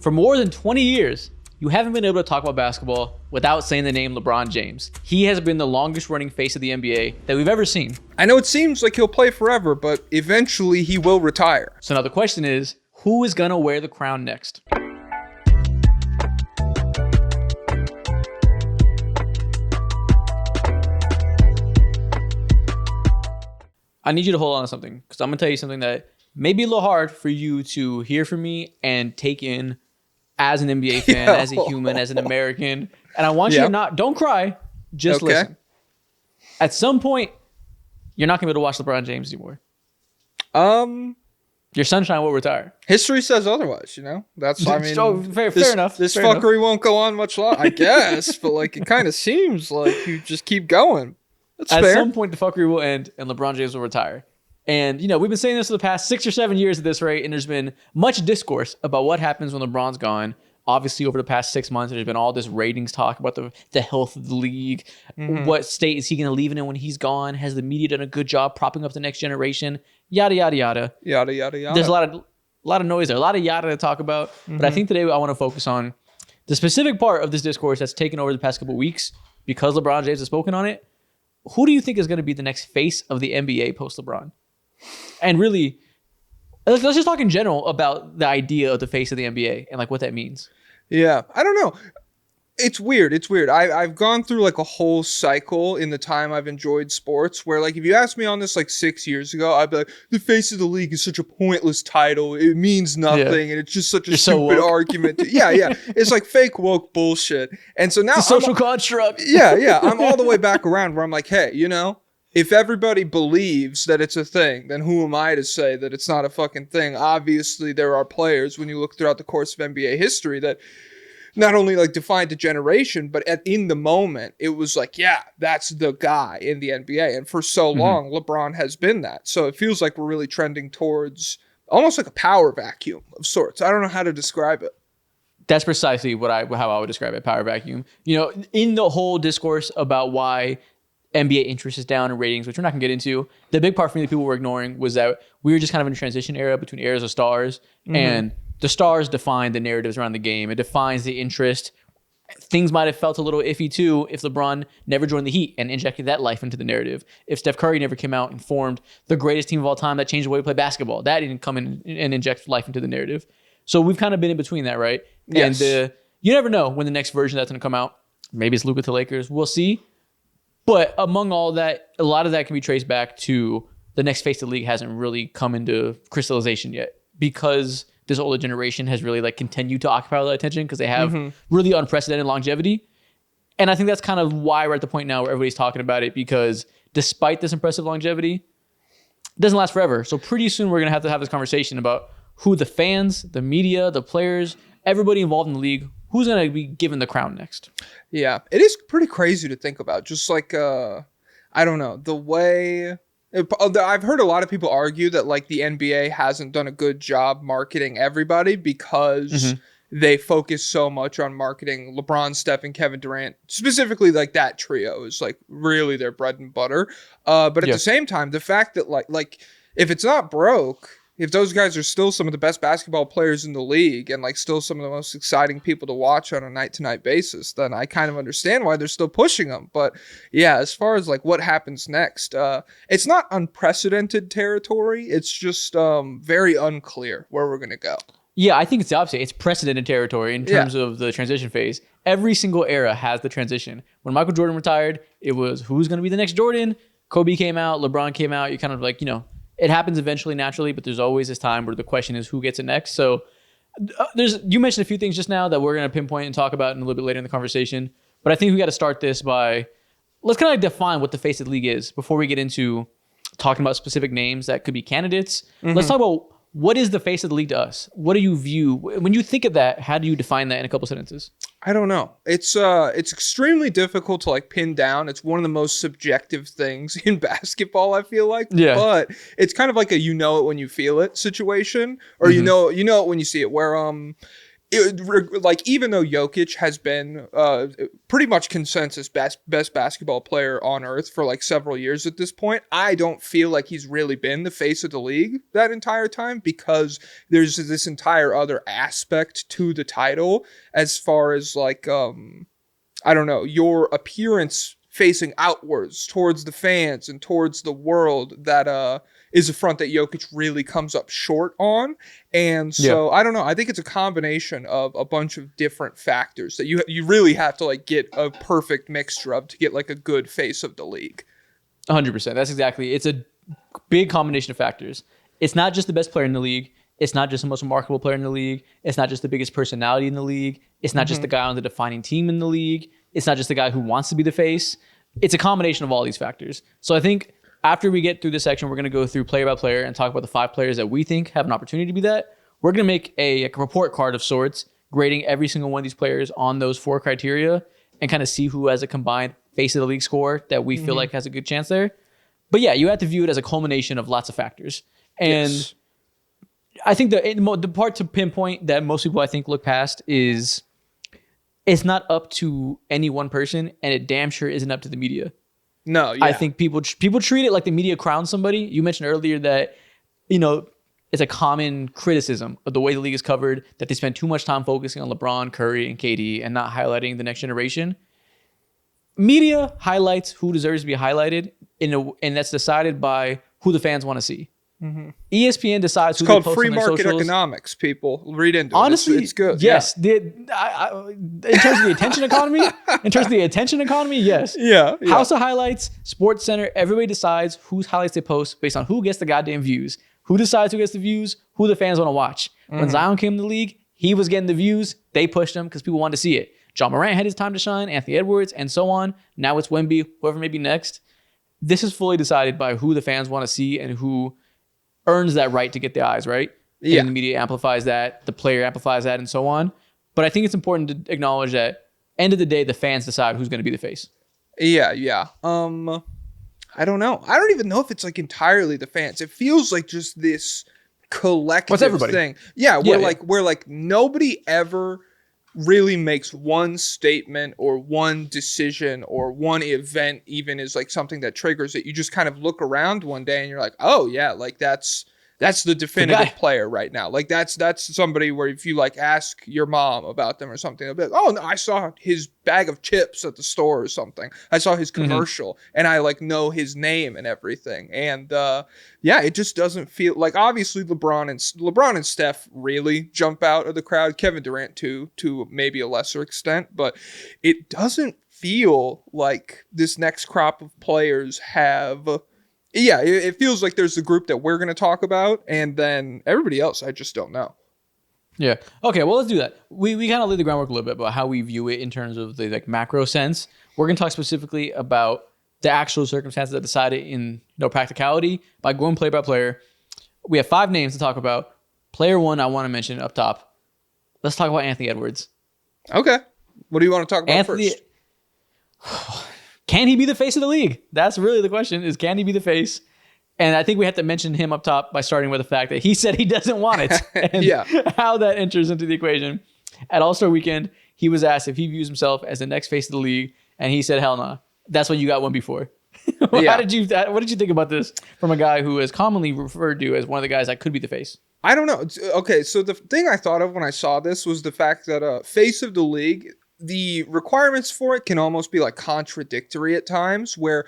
For more than 20 years, you haven't been able to talk about basketball without saying the name LeBron James. He has been the longest running face of the NBA that we've ever seen. I know it seems like he'll play forever, but eventually he will retire. So now the question is, who is going to wear the crown next? I need you to hold on to something because I'm going to tell you something that may be a little hard for you to hear from me and take in as an NBA fan, as a human, as an American. And I want you to don't cry, just listen. At some point, you're not going to be able to watch LeBron James anymore. Your sunshine will retire. History says otherwise, you know? That's, I mean, fair enough. This fuckery won't go on much longer, I guess. But, like, it kind of seems like you just keep going. That's fair. At some point, the fuckery will end and LeBron James will retire. And, you know, we've been saying this for the past 6 or 7 years at this rate, and there's been much discourse about what happens when LeBron's gone. Obviously, over the past 6 months, there's been all this ratings talk about the health of the league. Mm-hmm. What state is he going to leave in when he's gone? Has the media done a good job propping up the next generation? Yada, yada, yada. Yada, yada, yada. There's a lot of noise there, a lot of yada to talk about. Mm-hmm. But I think today I want to focus on the specific part of this discourse that's taken over the past couple of weeks because LeBron James has spoken on it. Who do you think is going to be the next face of the NBA post-LeBron? And really, let's just talk in general about the idea of the face of the NBA and like what that means. Yeah, I don't know. It's weird. I've gone through like a whole cycle in the time I've enjoyed sports where like if you asked me on this like 6 years ago, I'd be like, the face of the league is such a pointless title. It means nothing. And it's just such a stupid argument. Yeah. It's like fake woke bullshit. And so now it's a social construct. Yeah. I'm all the way back around where I'm like, hey, you know, if everybody believes that it's a thing, then who am I to say that it's not a fucking thing? Obviously, there are players when you look throughout the course of NBA history that not only like defined a generation, but in the moment, it was like, yeah, that's the guy in the NBA. And for so long, LeBron has been that. So it feels like we're really trending towards almost like a power vacuum of sorts. I don't know how to describe it. That's precisely how I would describe it, power vacuum. You know, in the whole discourse about why NBA interest is down in ratings, which we're not going to get into, the big part for me that people were ignoring was that we were just kind of in a transition era between eras of stars, and the stars define the narratives around the game. It defines the interest. Things might have felt a little iffy too if LeBron never joined the Heat and injected that life into the narrative. If Steph Curry never came out and formed the greatest team of all time that changed the way we play basketball, that didn't come in and inject life into the narrative. So we've kind of been in between that, right? Yes. And you never know when the next version that's going to come out. Maybe it's Luka to Lakers. We'll see. But among all that, a lot of that can be traced back to the next face of the league hasn't really come into crystallization yet because this older generation has really like continued to occupy all that attention because they have really unprecedented longevity. And I think that's kind of why we're at the point now where everybody's talking about it, because despite this impressive longevity, it doesn't last forever. So pretty soon we're going to have this conversation about who the fans, the media, the players, everybody involved in the league, who's going to be given the crown next. Yeah, it is pretty crazy to think about. Just like, I don't know, the way... I've heard a lot of people argue that like the NBA hasn't done a good job marketing everybody because they focus so much on marketing LeBron, Steph, and Kevin Durant. Specifically, like that trio is like really their bread and butter. But at the same time, the fact that like if it's not broke, if those guys are still some of the best basketball players in the league and like still some of the most exciting people to watch on a night-to-night basis, then I kind of understand why they're still pushing them. But yeah, as far as like what happens next, it's not unprecedented territory. It's just very unclear where we're going to go. Yeah, I think it's the opposite. It's precedented territory in terms of the transition phase. Every single era has the transition. When Michael Jordan retired, it was who's going to be the next Jordan? Kobe came out, LeBron came out. You're kind of like, you know, it happens eventually, naturally, but there's always this time where the question is who gets it next. So you mentioned a few things just now that we're going to pinpoint and talk about in a little bit later in the conversation. But I think we got to start this by, let's kind of define what the face of the league is before we get into talking about specific names that could be candidates. Let's talk about what is the face of the league to us? What do you view? When you think of that, how do you define that in a couple sentences? I don't know. It's extremely difficult to like pin down. It's one of the most subjective things in basketball, I feel like. Yeah. But it's kind of like a you know it when you feel it situation, or you know it when you see it. Where like even though Jokic has been pretty much consensus best basketball player on earth for like several years at this point, I don't feel like he's really been the face of the league that entire time, because there's this entire other aspect to the title as far as like I don't know, your appearance facing outwards towards the fans and towards the world that is a front that Jokic really comes up short on. And so I don't know. I think it's a combination of a bunch of different factors that you really have to like get a perfect mixture of to get like a good face of the league. 100%. That's exactly. It's a big combination of factors. It's not just the best player in the league. It's not just the most remarkable player in the league. It's not just the biggest personality in the league. It's not just the guy on the defining team in the league. It's not just the guy who wants to be the face. It's a combination of all these factors. So I think after we get through this section, we're going to go through player by player and talk about the 5 players that we think have an opportunity to be that. We're going to make a report card of sorts, grading every single one of these players on those 4 criteria and kind of see who has a combined face of the league score that we feel like has a good chance there. But yeah, you have to view it as a culmination of lots of factors. And I think the part to pinpoint that most people I think look past is it's not up to any one person, and it damn sure isn't up to the media. No, yeah. I think people treat it like the media crowns somebody. You mentioned earlier that, it's a common criticism of the way the league is covered, that they spend too much time focusing on LeBron, Curry, and KD and not highlighting the next generation. Media highlights who deserves to be highlighted, and that's decided by who the fans want to see. ESPN decides who they post post free on their market socials. economics. People read into Honestly, it. It's good. Yes, in terms of the attention economy, yes. Yeah. House of Highlights, Sports Center, everybody decides whose highlights they post based on who gets the goddamn views. Who decides who gets the views? Who the fans want to watch. When Zion came to the league, he was getting the views. They pushed him because people wanted to see it. John Morant had his time to shine, Anthony Edwards, and so on. Now it's Wemby, whoever may be next. This is fully decided by who the fans want to see and who earns that right to get the eyes, right? Yeah. And the media amplifies that, the player amplifies that, and so on. But I think it's important to acknowledge that end of the day, the fans decide who's going to be the face. Yeah. I don't know. I don't even know if it's like entirely the fans. It feels like just this collective thing. Yeah, where like nobody ever really makes one statement or one decision or one event even is like something that triggers it. You just kind of look around one day and you're like, oh yeah, like that's the definitive player right now. Like that's somebody where if you like ask your mom about them or something, they'll be like, oh no, I saw his bag of chips at the store or something. I saw his commercial and I like know his name and everything. And it just doesn't feel like, obviously LeBron and Steph really jump out of the crowd. Kevin Durant too, to maybe a lesser extent, but it doesn't feel like this next crop of players have. Yeah, it feels like there's the group that we're going to talk about, and then everybody else, I just don't know. Yeah. Okay, well, let's do that. We kind of laid the groundwork a little bit about how we view it in terms of the like macro sense. We're going to talk specifically about the actual circumstances that decide it in practicality by going player by player. We have 5 names to talk about. Player 1, I want to mention up top. Let's talk about Anthony Edwards. Okay. What do you want to talk about first? Can he be the face of the league? That's really the question, is can he be the face? And I think we have to mention him up top by starting with the fact that he said he doesn't want it. And how that enters into the equation. At All-Star Weekend, he was asked if he views himself as the next face of the league, and he said, hell nah. That's what you got one before. What did you think about this from a guy who is commonly referred to as one of the guys that could be the face? I don't know. Okay, so the thing I thought of when I saw this was the fact that face of the league, the requirements for it can almost be like contradictory at times, where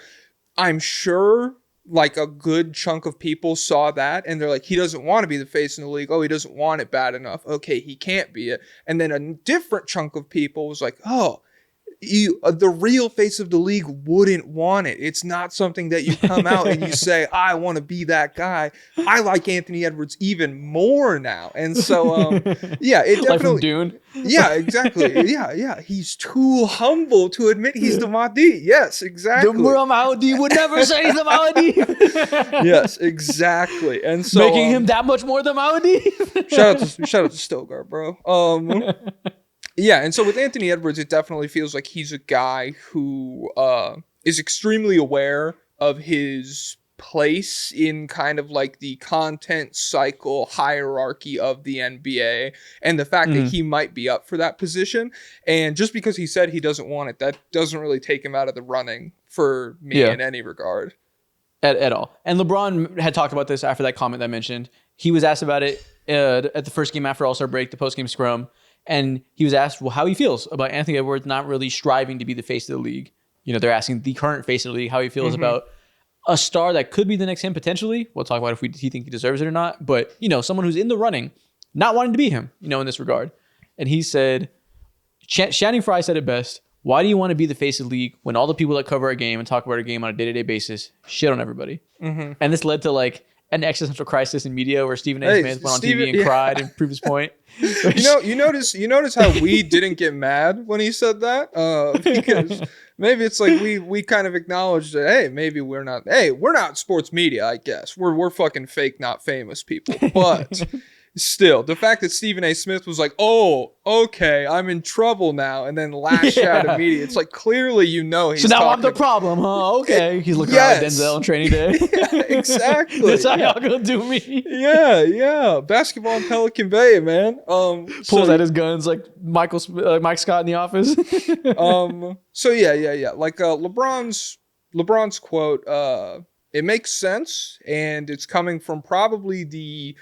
I'm sure like a good chunk of people saw that and they're like, he doesn't want to be the face in the league. Oh, he doesn't want it bad enough. Okay, he can't be it. And then a different chunk of people was like, oh, the real face of the league wouldn't want it. It's not something that you come out and you say, I want to be that guy. I like Anthony Edwards even more now. And so, it definitely. Like from Dune? Yeah, exactly. Yeah. He's too humble to admit he's the Mahdi. Yes, exactly. The Mahdi would never say the Mahdi. Yes, exactly. And so making him that much more the Mahdi. shout out to Stilgar, bro. Yeah, and so with Anthony Edwards, it definitely feels like he's a guy who is extremely aware of his place in kind of like the content cycle hierarchy of the NBA, and the fact that he might be up for that position. And just because he said he doesn't want it, that doesn't really take him out of the running for me in any regard. At all. And LeBron had talked about this after that comment that I mentioned. He was asked about it at the first game after All-Star break, the post-game scrum. And he was asked, well, how he feels about Anthony Edwards not really striving to be the face of the league. You know, they're asking the current face of the league how he feels about a star that could be the next him potentially. We'll talk about if he think he deserves it or not. But, you know, someone who's in the running, not wanting to be him, you know, in this regard. And he said, Channing Frye said it best. Why do you want to be the face of the league when all the people that cover a game and talk about a game on a day-to-day basis shit on everybody? And this led to like an existential crisis in media where Stephen A. Smith went on TV and cried and proved his point. You notice how we didn't get mad when he said that? Because maybe it's like we kind of acknowledged that, hey, maybe we're not sports media, I guess. We're fucking fake, not famous people. But still, the fact that Stephen A. Smith was like, oh, okay, I'm in trouble now, and then lashed out immediately. It's like, clearly you know he's so now I'm the problem, huh? Okay. He's looking around at Denzel on training day. Yeah, exactly. That's how y'all gonna do me. Yeah. Basketball in Pelican Bay, man. Pulls out his guns like Mike Scott in The Office. So yeah. Like LeBron's quote, it makes sense, and it's coming from probably the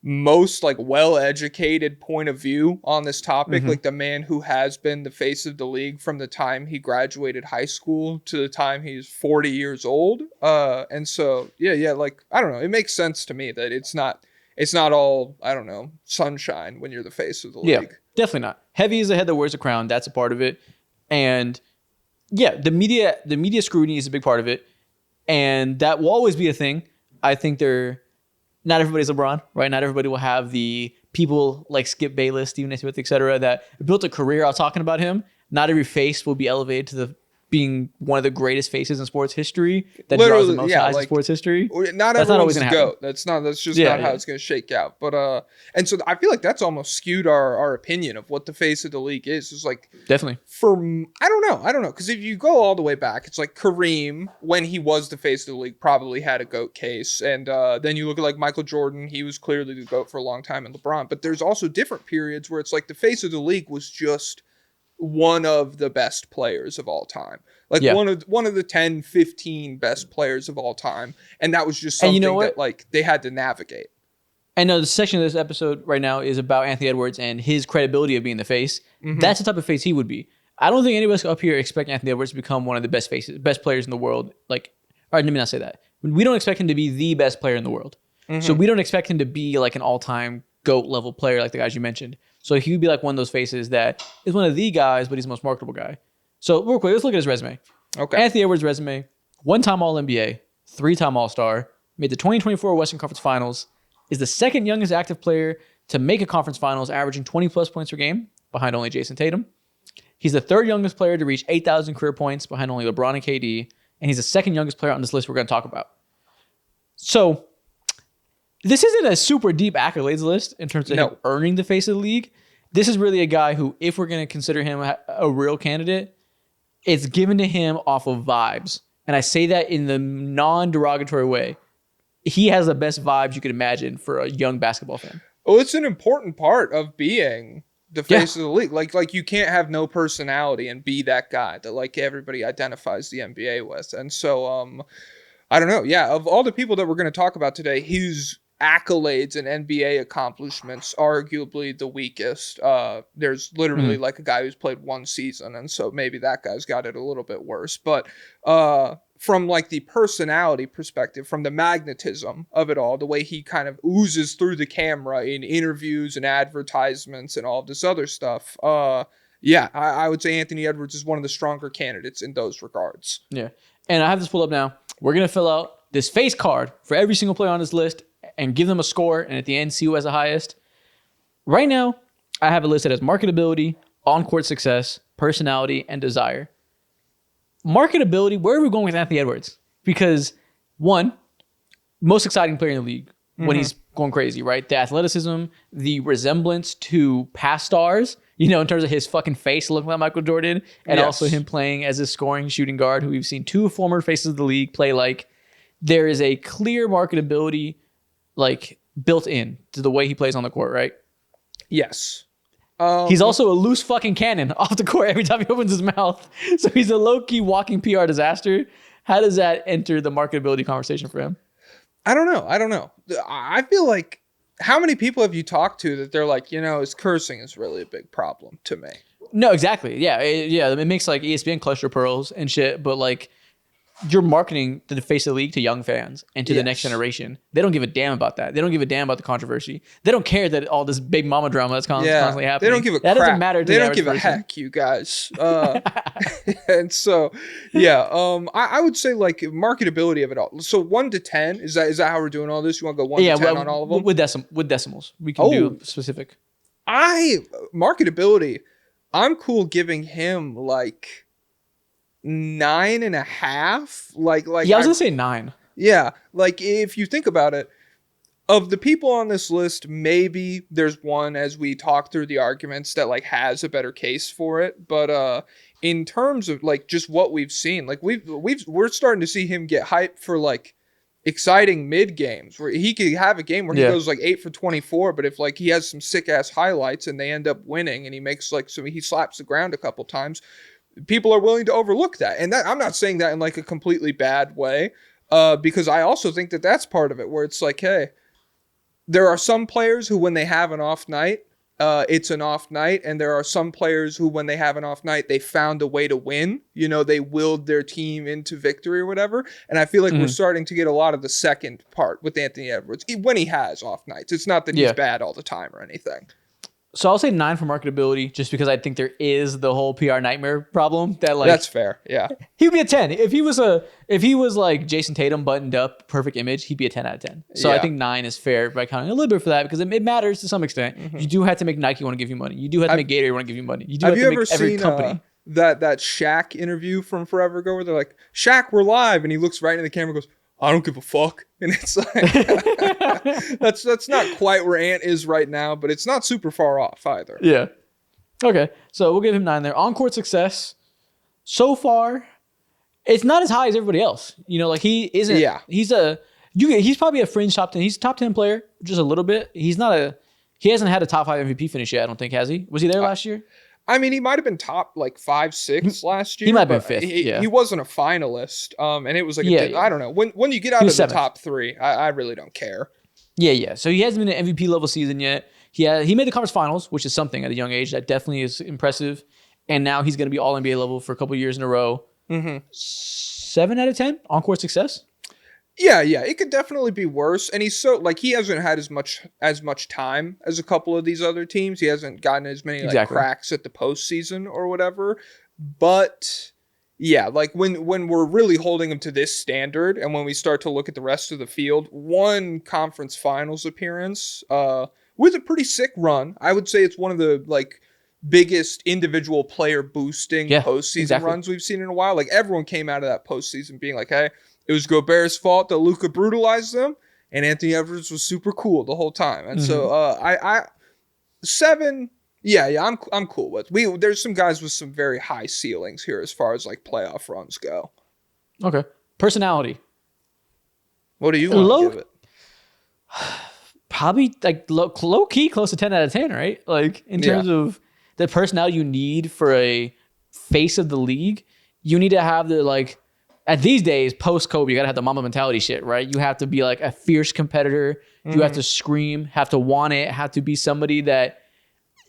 most like well-educated point of view on this topic, like the man who has been the face of the league from the time he graduated high school to the time he's 40 years old. And so yeah, like I don't know, it makes sense to me that it's not all, I don't know, sunshine when you're the face of the league. Yeah, definitely not. Heavy is the head that wears the crown. That's a part of it. And yeah, the media scrutiny is a big part of it, and that will always be a thing. I think not everybody's LeBron, right? Not everybody will have the people like Skip Bayless, Stephen A. Smith, etc., that built a career out talking about him. Not every face will be elevated to being one of the greatest faces in sports history that draws the most eyes in sports history. Not everyone's the GOAT. That's just not how it's going to shake out. But and so I feel like that's almost skewed our opinion of what the face of the league is. It's like definitely I don't know, because if you go all the way back, it's like Kareem, when he was the face of the league, probably had a GOAT case, and then you look at like Michael Jordan, he was clearly the GOAT for a long time, and LeBron. But there's also different periods where it's like the face of the league was just one of the best players of all time, like one of the 10, 15 best players of all time, and that was just something that like they had to navigate. I know the section of this episode right now is about Anthony Edwards and his credibility of being the face. That's the type of face he would be. I don't think any of us up here expect Anthony Edwards to become one of the best players in the world. Like, all right, let me not say that. We don't expect him to be the best player in the world. So we don't expect him to be like an all-time GOAT level player like the guys you mentioned. So he would be like one of those faces that is one of the guys, but he's the most marketable guy. So real quick, let's look at his resume. Okay. Anthony Edwards' resume: 1-time All-NBA, 3-time All-Star, made the 2024 Western Conference Finals, is the second youngest active player to make a conference finals, averaging 20-plus points per game, behind only Jayson Tatum. He's the third youngest player to reach 8,000 career points, behind only LeBron and KD. And he's the second youngest player on this list we're going to talk about. So this isn't a super deep accolades list in terms of him earning the face of the league. This is really a guy who, if we're going to consider him a real candidate, it's given to him off of vibes. And I say that in the non-derogatory way. He has the best vibes you could imagine for a young basketball fan. Well, it's an important part of being the face of the league. Like you can't have no personality and be that guy that like everybody identifies the NBA with. And so, I don't know. Yeah, of all the people that we're going to talk about today, his accolades and NBA accomplishments arguably the weakest. There's literally like a guy who's played one season, and so maybe that guy's got it a little bit worse. But from like the personality perspective, from the magnetism of it all, the way he kind of oozes through the camera in interviews and advertisements and all of this other stuff, I would say Anthony Edwards is one of the stronger candidates in those regards. Yeah, and I have this pulled up now. We're going to fill out this face card for every single player on this list and give them a score, and at the end, see who has the highest. Right now, I have a list that has marketability, on-court success, personality, and desire. Marketability, where are we going with Anthony Edwards? Because, one, most exciting player in the league when he's going crazy, right? The athleticism, the resemblance to past stars, in terms of his fucking face looking like Michael Jordan, and also him playing as a scoring shooting guard who we've seen two former faces of the league play like. there is a clear marketability like built in to the way he plays on the court, right? Yes. He's also a loose fucking cannon off the court every time he opens his mouth. So he's a low-key walking PR disaster. How does that enter the marketability conversation for him? I don't know. I feel like, how many people have you talked to that they're like, his cursing is really a big problem to me? No, exactly. Yeah. It makes like ESPN cluster pearls and shit, but like you're marketing to the face of the league to young fans and to the next generation. They don't give a damn about that. They don't give a damn about the controversy. They don't care that all this big mama drama that's constantly happening. They don't give a crap. Doesn't matter to They don't give a heck, you guys. And so, I would say like marketability of it all. So 1 to 10, is that how we're doing all this? You want to go 1 to 10 on all of them? With decimals. We can do specific. Marketability, I'm cool giving him like 9.5. Like yeah, I was gonna say 9. Yeah, like if you think about it, of the people on this list, maybe there's one, as we talk through the arguments, that like has a better case for it. But in terms of like just what we've seen, like we're starting to see him get hyped for like exciting mid games where he could have a game where he goes like 8 for 24, but if like he has some sick ass highlights and they end up winning and he makes like he slaps the ground a couple times, people are willing to overlook that. And that, I'm not saying that in like a completely bad way, because I also think that that's part of it, where it's like, hey, there are some players who, when they have an off night, it's an off night. And there are some players who, when they have an off night, they found a way to win. They willed their team into victory or whatever. And I feel like we're starting to get a lot of the second part with Anthony Edwards when he has off nights. It's not that he's bad all the time or anything. So I'll say 9 for marketability, just because I think there is the whole PR nightmare problem that like that's fair. Yeah, he would be a 10 if he was like Jayson Tatum buttoned up, perfect image. He'd be a 10 out of 10. So I think 9 is fair by counting a little bit for that, because it matters to some extent. You do have to make Nike want to give you money. You do have to make Gatorade want to give you money. You do have to make every company. That Shaq interview from forever ago where they're like, Shaq, we're live, and he looks right into the camera and goes, I don't give a fuck. And it's like, that's not quite where Ant is right now, but it's not super far off either. Yeah. Okay. So we'll give him 9 there. On-court success, so far, it's not as high as everybody else. Like he isn't. Yeah. He's probably a fringe top 10. He's a top 10 player, just a little bit. He hasn't had a top 5 MVP finish yet, I don't think, has he? Was he there last year? I mean, he might have been top like 5, 6 last year. He might have been 5th. He wasn't a finalist. And it was like, I don't know. When you get out of the 7th. Top 3, I really don't care. Yeah. So he hasn't been an MVP level season yet. He made the conference finals, which is something at a young age. That definitely is impressive. And now he's going to be all NBA level for a couple of years in a row. 7 out of 10 on-court success. Yeah, it could definitely be worse. And he's so like, he hasn't had as much time as a couple of these other teams. He hasn't gotten as many like cracks at the postseason or whatever. But yeah, like when we're really holding him to this standard, and when we start to look at the rest of the field, one conference finals appearance with a pretty sick run. I would say it's one of the like biggest individual player boosting postseason runs we've seen in a while. Like everyone came out of that postseason being like, hey, it was Gobert's fault that Luka brutalized them, and Anthony Edwards was super cool the whole time. And so I 7, I'm cool with. There's some guys with some very high ceilings here as far as like playoff runs go. Okay. Personality. What do you want to give it? Probably like low key close to 10 out of 10, right? Like in terms of the personality you need for a face of the league, you need to have the like, at these days, post Kobe, you gotta have the mama mentality shit, right? You have to be like a fierce competitor. You have to scream, have to want it, have to be somebody that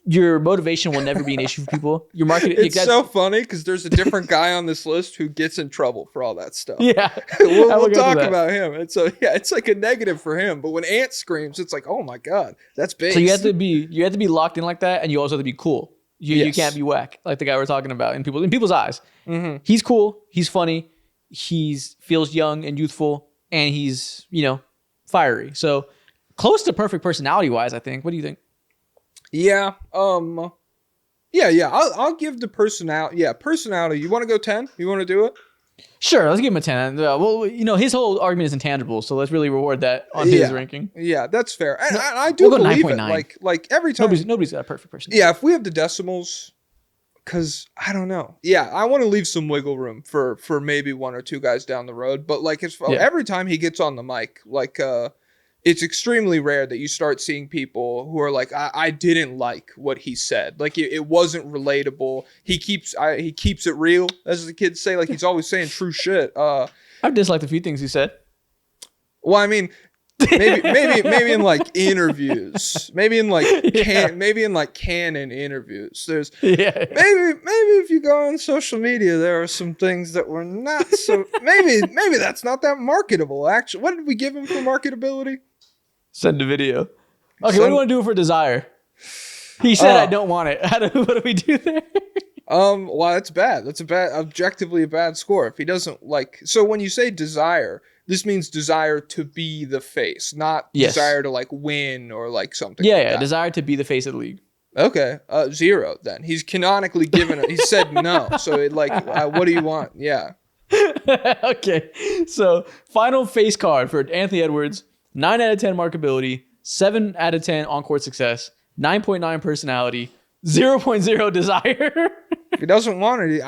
your motivation will never be an issue for people. Your market. It's so funny because there's a different guy on this list who gets in trouble for all that stuff. Yeah, we'll talk about him. And so it's like a negative for him. But when Ant screams, it's like, oh my god, that's big. So you have to be locked in like that, and you also have to be cool. You can't be whack like the guy we're talking about in people's eyes. He's cool. He's funny. Feels young and youthful, and he's fiery. So close to perfect personality wise, I think. What do you think? Yeah. I'll give the personality. Yeah, personality. You want to go 10? You want to do it? Sure, let's give him a 10. Well, his whole argument is intangible, so let's really reward that on his ranking. Yeah, that's fair. And I do believe 9.9. Like every time nobody's got a perfect personality. Yeah, if we have the decimals Because I don't know. Yeah, I want to leave some wiggle room for maybe one or two guys down the road. But like every time he gets on the mic, like it's extremely rare that you start seeing people who are like, I didn't like what he said. Like it wasn't relatable. He keeps it real, as the kids say. Like he's always saying true shit. I've disliked a few things he said. Well, I mean, maybe in like interviews, maybe in like canon interviews. There's maybe if you go on social media, there are some things that were not so. Maybe that's not that marketable. Actually, what did we give him for marketability? Send a video. Okay, what do you want to do for Desire? He said, I don't want it. What do we do there? Well, that's bad. That's objectively a bad score. If he doesn't like, so when you say Desire, this means desire to be the face, not desire to like win or like something. Yeah, yeah, desire to be the face of the league. Okay, 0 then. He's canonically given it. He said no. So it like, what do you want? Yeah. Okay, so final face card for Anthony Edwards. 9 out of 10 marketability, 7 out of 10 on-court success, 9.9 personality, 0.0 desire. If he doesn't want it,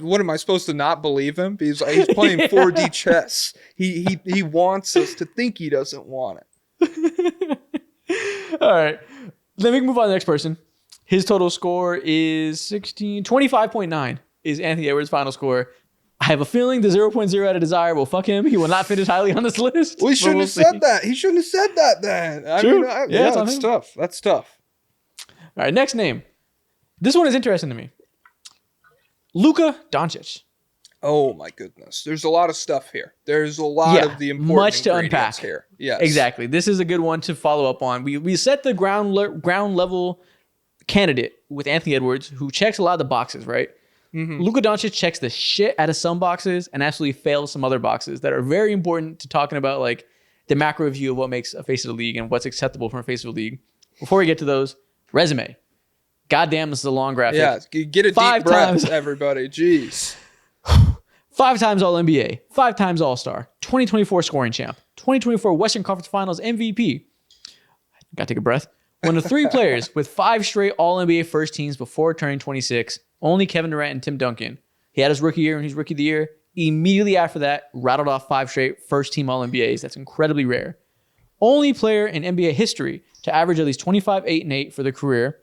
what am I supposed to not believe him? Because he's playing 4D chess. He wants us to think he doesn't want it. All right. Then we can move on to the next person. His total score is 25.9 is Anthony Edwards' final score. I have a feeling the 0.0 out of desire will fuck him. He will not finish highly on this list. Well, he shouldn't have said that. He shouldn't have said that then. True. That's tough. That's tough. All right, next name. This one is interesting to me. Luka Doncic. Oh my goodness. There's a lot of stuff here. There's a lot of the important much to unpack here. Yes. Exactly. This is a good one to follow up on. We set the ground level candidate with Anthony Edwards, who checks a lot of the boxes, right? Mm-hmm. Luka Doncic checks the shit out of some boxes and absolutely fails some other boxes that are very important to talking about like the macro view of what makes a face of the league and what's acceptable from a face of the league. Before we get to those, resume. Goddamn, this is a long graphic. Yeah, get a deep breath, everybody. Jeez. 5 times All-NBA, 5 times All-Star, 2024 scoring champ, 2024 Western Conference Finals MVP. Gotta take a breath. One of 3 players with 5 straight All-NBA first teams before turning 26. Only Kevin Durant and Tim Duncan. He had his rookie year and he's rookie of the year. Immediately after that, rattled off 5 straight first-team All-NBAs. That's incredibly rare. Only player in NBA history to average at least 25, 8, and 8 for their career.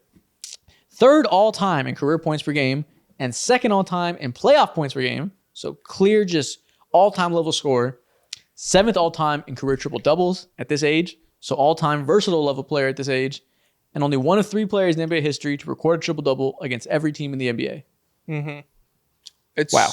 3rd all-time in career points per game, and 2nd all-time in playoff points per game. So clear, just all-time level scorer. 7th all-time in career triple-doubles at this age. So all-time versatile level player at this age. And only one of 3 players in NBA history to record a triple-double against every team in the NBA. Mm-hmm. Wow.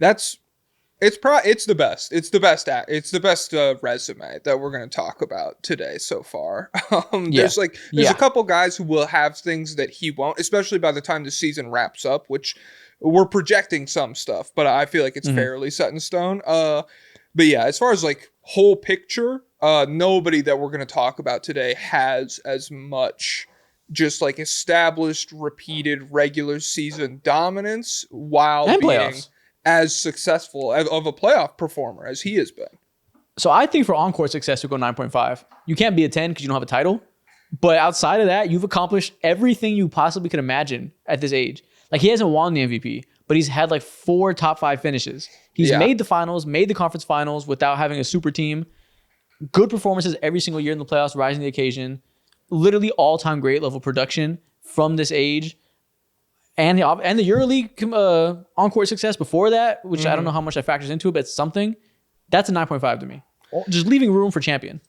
It's the best. It's the best resume that we're going to talk about today so far. There's a couple guys who will have things that he won't, especially by the time the season wraps up, which we're projecting some stuff, but I feel like it's fairly set in stone. But yeah, as far as like whole picture, nobody that we're going to talk about today has as much just like established, repeated regular season dominance while being playoffs. As successful of a playoff performer as he has been. So I think for on-court success, we'll go 9.5. You can't be a 10 because you don't have a title. But outside of that, you've accomplished everything you possibly could imagine at this age. Like he hasn't won the MVP, but he's had like 4 top 5 finishes. He's made the finals, made the conference finals without having a super team. Good performances every single year in the playoffs, rising to the occasion. Literally all-time great level production from this age. And the EuroLeague on-court success before that, which I don't know how much that factors into it, but it's something. That's a 9.5 to me. Just leaving room for champion.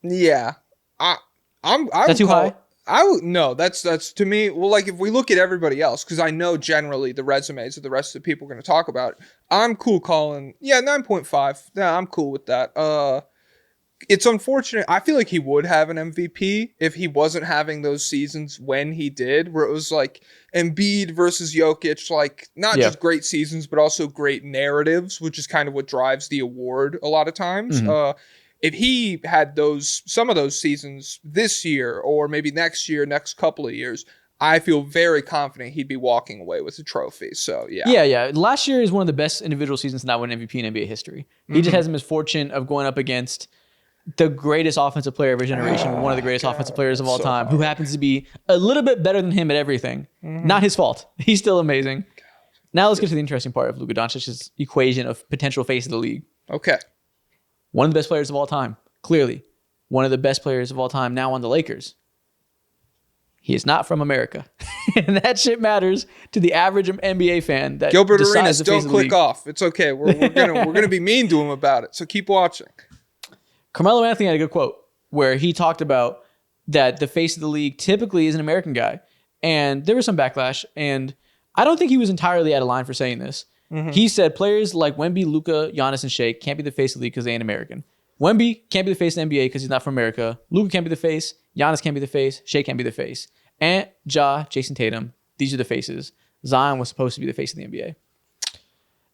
Yeah, That's too high. No, that's to me. Well, like if we look at everybody else, because I know generally the resumes of the rest of the people we're going to talk about, I'm cool calling. Yeah, 9.5. Yeah, I'm cool with that. It's unfortunate. I feel like he would have an MVP if he wasn't having those seasons when he did, where it was like Embiid versus Jokic, like not just great seasons, but also great narratives, which is kind of what drives the award a lot of times. If he had some of those seasons this year or maybe next year, next couple of years, I feel very confident he'd be walking away with the trophy. So, yeah. Yeah. Last year is one of the best individual seasons to not win MVP in NBA history. He just has the misfortune of going up against the greatest offensive player of our generation, one of the greatest offensive players of all time, who happens to be a little bit better than him at everything. Not his fault. He's still amazing. Now let's get to the interesting part of Luka Doncic's equation of potential face of the league. Okay. One of the best players of all time, clearly. One of the best players of all time now on the Lakers. He is not from America. And that shit matters to the average NBA fan. That Gilbert decides Arenas, the face don't of the click league. off. It's okay. We're gonna be mean to him about it. So keep watching. Carmelo Anthony had a good quote where he talked about that the face of the league typically is an American guy. And there was some backlash. And I don't think he was entirely out of line for saying this. He said players like Wemby, Luka, Giannis, and Shai can't be the face of the league because they ain't American. Wemby can't be the face of the NBA because he's not from America. Luka can't be the face. Giannis can't be the face. Shai can't be the face. And Jayson Tatum, these are the faces. Zion was supposed to be the face of the NBA.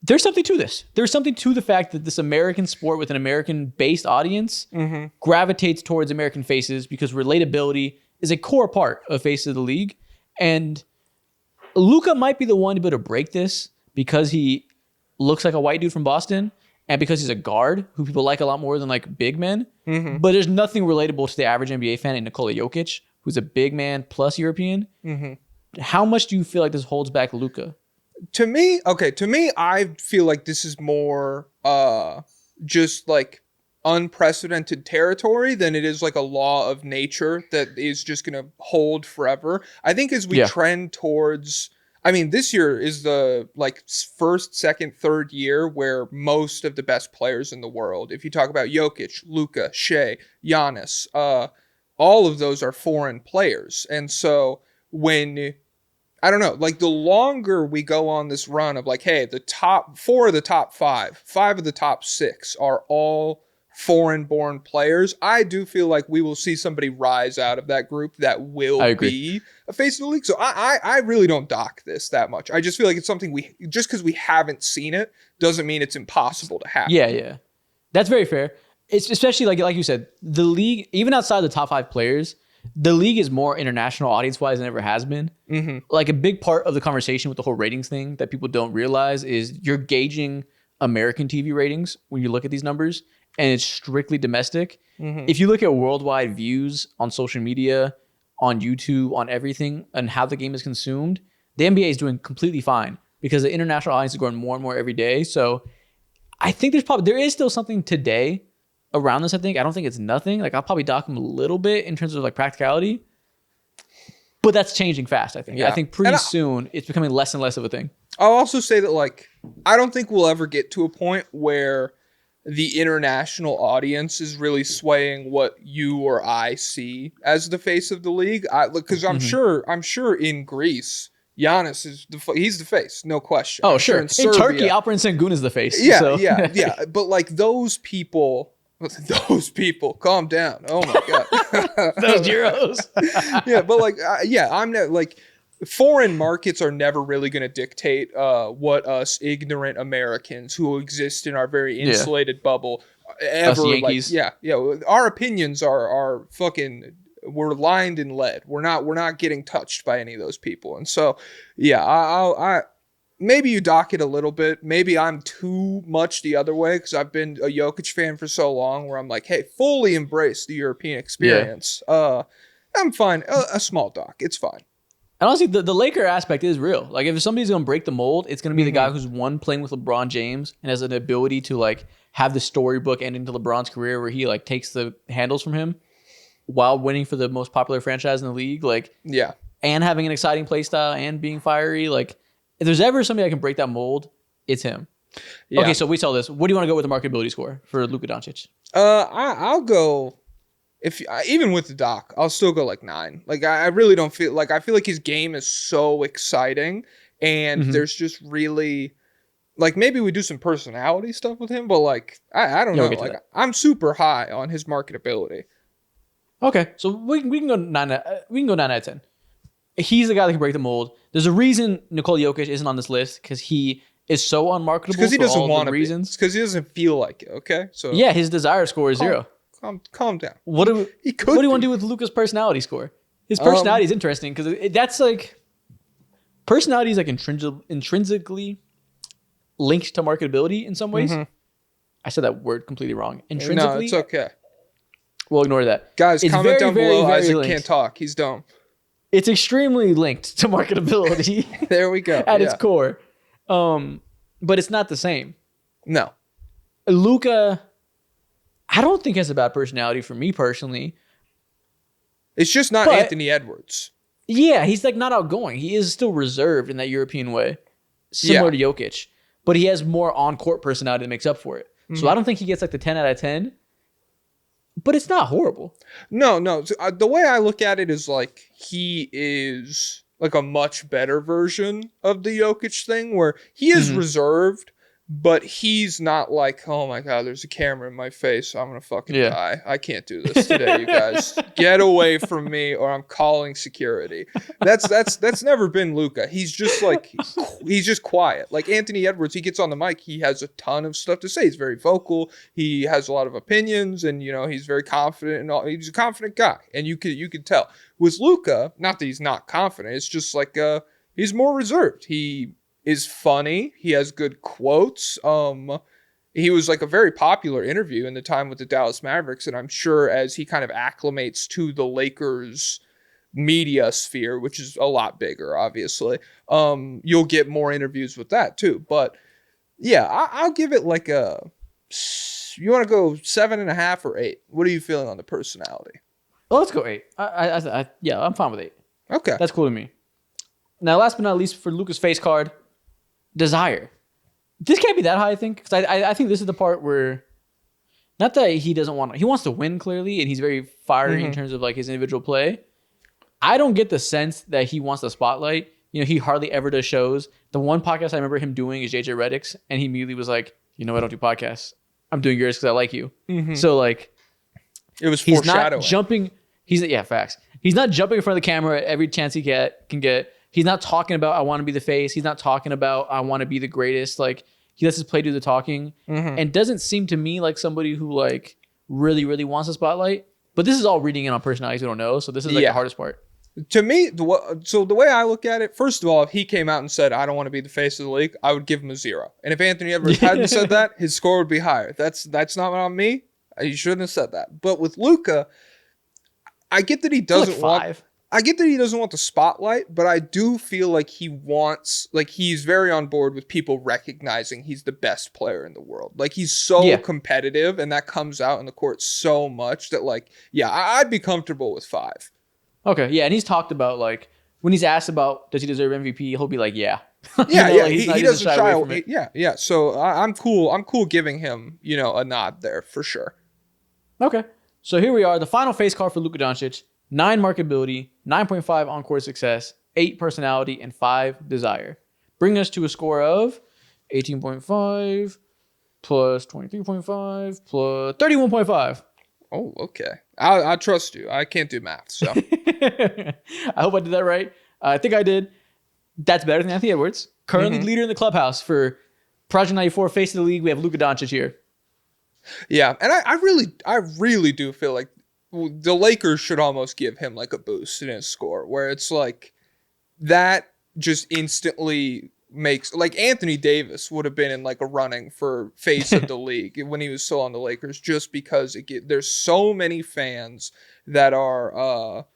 There's something to this. There's something to the fact that this American sport with an American-based audience gravitates towards American faces because relatability is a core part of face of the league. And Luka might be the one to be able to break this because he looks like a white dude from Boston and because he's a guard who people like a lot more than like big men. But there's nothing relatable to the average NBA fan in Nikola Jokic, who's a big man plus European. How much do you feel like this holds back Luka? To me, I feel like this is more just like unprecedented territory than it is like a law of nature that is just going to hold forever. I think as we trend towards, I mean, this year is the like first, second, third year where most of the best players in the world, if you talk about Jokic, Luka, Shai, Giannis, all of those are foreign players. And so when, I don't know, like the longer we go on this run of like, hey, the top 4 of the top 5 of the top 6 are all foreign-born players, I do feel like we will see somebody rise out of that group that will be a face of the league. So I really don't dock this that much. I just feel like it's something just because we haven't seen it doesn't mean it's impossible to happen. Yeah. That's very fair. It's especially like you said, the league, even outside the top 5 players, the league is more international audience-wise than it ever has been. Like a big part of the conversation with the whole ratings thing that people don't realize is you're gauging American TV ratings when you look at these numbers, and it's strictly domestic. If you look at worldwide views on social media, on YouTube, on everything, and how the game is consumed, the NBA is doing completely fine because the international audience is growing more and more every day. So I think there is still something today around this. I don't think it's nothing. Like I'll probably dock him a little bit in terms of like practicality, but that's changing fast. I think. I think pretty soon it's becoming less and less of a thing. I'll also say that like I don't think we'll ever get to a point where the international audience is really swaying what you or I see as the face of the league. Because I'm sure in Greece, Giannis is he's the face, no question. Oh, sure. In Turkey, Alperen Sengun is the face. Yeah. But like those people, calm down. Oh my god, those Euros. Yeah, but like, I'm not like. Foreign markets are never really going to dictate what us ignorant Americans who exist in our very insulated bubble ever like. Yeah. Our opinions are fucking. We're lined in lead. We're not getting touched by any of those people. And so, I maybe you dock it a little bit. Maybe I'm too much the other way because I've been a Jokic fan for so long. Where I'm like, hey, fully embrace the European experience. I'm fine. A small dock. It's fine. And honestly, the Laker aspect is real. Like, if somebody's going to break the mold, it's going to be the guy who's playing with LeBron James and has an ability to like have the storybook ending to LeBron's career where he like takes the handles from him while winning for the most popular franchise in the league. Like, and having an exciting play style and being fiery. Like, if there's ever somebody that can break that mold, it's him. Yeah. Okay, so we saw this. What do you want to go with the marketability score for Luka Doncic? I'll go. Even with the doc, I'll still go like 9. Like I really don't feel like his game is so exciting, and there's just really like maybe we do some personality stuff with him, but like I don't know. Like I'm super high on his marketability. Okay, so we can go 9. We can go 9 out of 10. He's the guy that can break the mold. There's a reason Nikola Jokic isn't on this list because he is so unmarketable. Because he doesn't want to be. Reasons. Because he doesn't feel like it. Okay, so yeah, his desire score is 0. Calm down. What do you want to do with Luka's personality score? His personality is interesting because that's like personality is like intrinsically linked to marketability in some ways. I said that word completely wrong. Intrinsically, no, it's okay. we'll ignore that. Guys, It's comment very, down very, below. very Isaac linked. can't talk. He's dumb. It's extremely linked to marketability There we go. at its core. But it's not the same. No. Luka, I don't think has a bad personality for me personally. It's just not Anthony Edwards. Yeah, he's like not outgoing. He is still reserved in that European way, similar to Jokic. But he has more on-court personality that makes up for it. Mm-hmm. So I don't think he gets like the 10 out of 10. But it's not horrible. No. The way I look at it is like he is like a much better version of the Jokic thing where he is reserved, but he's not like, oh my God, there's a camera in my face. I'm going to fucking die. I can't do this today, you guys. Get away from me or I'm calling security. That's never been Luka. He's just like, he's just quiet. Like Anthony Edwards, he gets on the mic. He has a ton of stuff to say. He's very vocal. He has a lot of opinions and, you know, he's very confident and all. He's a confident guy. And you could tell. With Luka, not that he's not confident. It's just like, he's more reserved. He is funny. He has good quotes. He was like a very popular interview in the time with the Dallas Mavericks, and I'm sure as he kind of acclimates to the Lakers media sphere, which is a lot bigger, obviously, you'll get more interviews with that too. But yeah, I'll give it like a. You want to go 7.5 or 8? What are you feeling on the personality? Well, let's go 8. I'm fine with 8. Okay, that's cool to me. Now, last but not least, for Luka's face card. Desire. This can't be that high, I think, because I think this is the part where, not that he doesn't want, he wants to win clearly, and he's very fiery in terms of like his individual play. I don't get the sense that he wants the spotlight. You know, he hardly ever does shows. The one podcast I remember him doing is JJ Redick's, and he immediately was like, you know, I don't do podcasts. I'm doing yours because I like you. So like, it was he's foreshadowing. Not jumping. Facts. He's not jumping in front of the camera every chance he can get. He's not talking about, I want to be the face. He's not talking about, I want to be the greatest. Like, he lets his play do the talking. And doesn't seem to me like somebody who, like, really, really wants the spotlight. But this is all reading in on personalities we don't know. So this is, like, the hardest part. To me, so the way I look at it, first of all, if he came out and said, I don't want to be the face of the league, I would give him a 0. And if Anthony Edwards hadn't said that, his score would be higher. That's not on me. You shouldn't have said that. But with Luka, I get that he doesn't want... I get that he doesn't want the spotlight, but I do feel like he's very on board with people recognizing he's the best player in the world. Like he's so competitive and that comes out in the court so much that like, I'd be comfortable with 5. Okay. Yeah. And he's talked about like, when he's asked about, does he deserve MVP? He'll be like, yeah. Like, he doesn't shy away from it. Yeah. So I'm cool. I'm cool giving him, you know, a nod there for sure. Okay. So here we are. The final face card for Luka Doncic. 9 marketability, 9.5 on-court success, 8 personality, and 5 desire. Bringing us to a score of 18.5 plus 23.5 plus 31.5. Oh, okay. I trust you. I can't do math, so. I hope I did that right. I think I did. That's better than Anthony Edwards. Currently leader in the clubhouse for Project 94, face of the league. We have Luka Doncic here. Yeah, and I really do feel like the Lakers should almost give him like a boost in his score where it's like that just instantly makes like Anthony Davis would have been in like a running for face of the league when he was still on the Lakers just because there's so many fans that are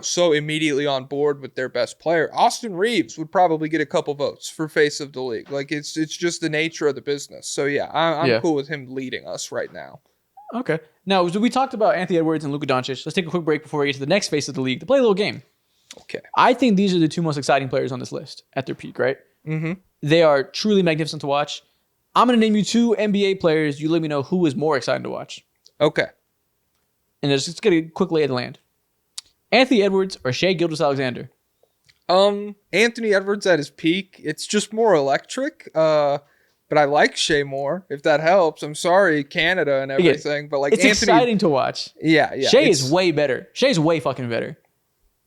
so immediately on board with their best player. Austin Reeves would probably get a couple votes for face of the league. Like it's just the nature of the business. So I'm cool with him leading us right now. Okay. Now, we talked about Anthony Edwards and Luka Doncic. Let's take a quick break before we get to the next face of the league to play a little game. Okay. I think these are the 2 most exciting players on this list at their peak, right? They are truly magnificent to watch. I'm going to name you 2 NBA players. You let me know who is more exciting to watch. Okay. And let's get a quick lay of the land. Anthony Edwards or Shai Gilgeous-Alexander? Anthony Edwards at his peak. It's just more electric. But I like Shai more, if that helps. I'm sorry, Canada and everything, but like it's Anthony, exciting to watch. Yeah. Shai is way better. Shai's way fucking better.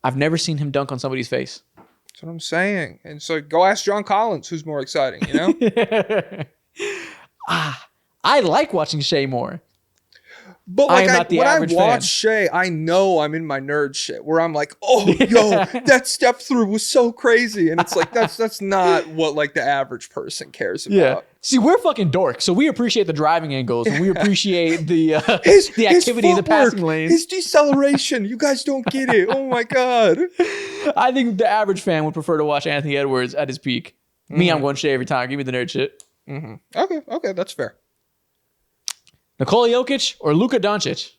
I've never seen him dunk on somebody's face. That's what I'm saying. And so go ask John Collins who's more exciting, you know? I like watching Shai more. But I am like not the when I average watch fan. Shai, I know I'm in my nerd shit where I'm like, oh yo, that step through was so crazy. And it's like that's not what like the average person cares Yeah. about. See, we're fucking dorks, so we appreciate the driving angles and we appreciate the the His activity in the footwork, passing lanes. his deceleration. You guys don't get it. Oh my god. I think the average fan would prefer to watch Anthony Edwards at his peak. Me, I'm going Shai every time. Give me the nerd shit. Okay, that's fair. Nikola Jokic or Luka Doncic?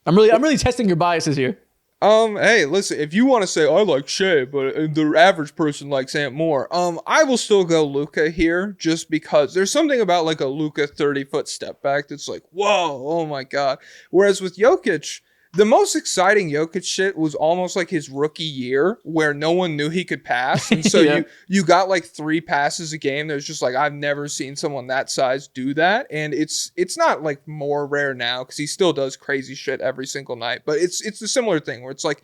I'm really testing your biases here. Hey, listen, if you want to say I like Shai, but the average person likes Ant more, I will still go Luka here just because there's something about like a Luka 30-foot step back that's like, whoa, oh my god. Whereas with Jokic, the most exciting Jokic shit was almost like his rookie year where no one knew he could pass. And so Yeah. you got like 3 passes a game. There's just like, I've never seen someone that size do that. And it's not like more rare now because he still does crazy shit every single night. But it's a similar thing where it's like,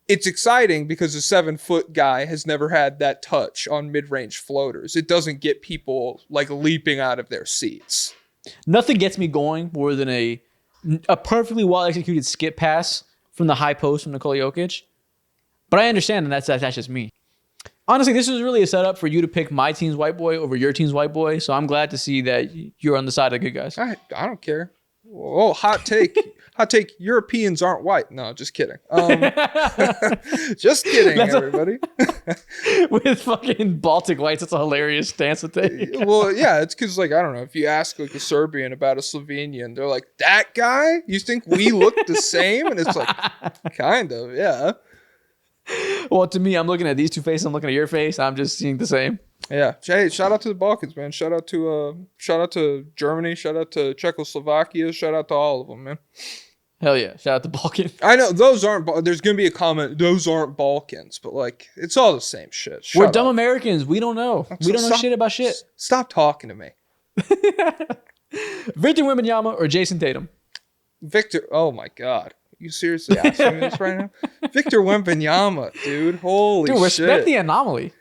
it's exciting because a 7-foot guy has never had that touch on mid-range floaters. It doesn't get people like leaping out of their seats. Nothing gets me going more than a perfectly well executed skip pass from the high post from Nikola Jokic. But I understand, and that's just me. Honestly, this was really a setup for you to pick my team's white boy over your team's white boy. So I'm glad to see that you're on the side of the good guys. I don't care. Oh, hot take. Hot take. Europeans aren't white. No, just kidding. Just kidding, everybody. With fucking Baltic whites, it's a hilarious stance to take. Well, yeah, it's because, like, I don't know, if you ask, like, a Serbian about a Slovenian, they're like, that guy? You think we look the same? And it's like, kind of, yeah. Well, to me, I'm looking at these two faces. I'm looking at your face. I'm just seeing the same. Yeah. Hey, shout out to the Balkans, man. Shout out to Germany. Shout out to Czechoslovakia. Shout out to all of them, man. Hell yeah. Shout out to Balkan. I know those aren't. There's gonna be a comment. Those aren't Balkans, but like it's all the same shit. We're dumb Americans. We don't know. We don't know Stop- shit about shit. Stop talking to me, Victor Wembanyama or Jayson Tatum? Victor. Oh my god, you seriously asking me this right now? Victor Wembanyama, dude. Holy Dude, respect shit. the anomaly.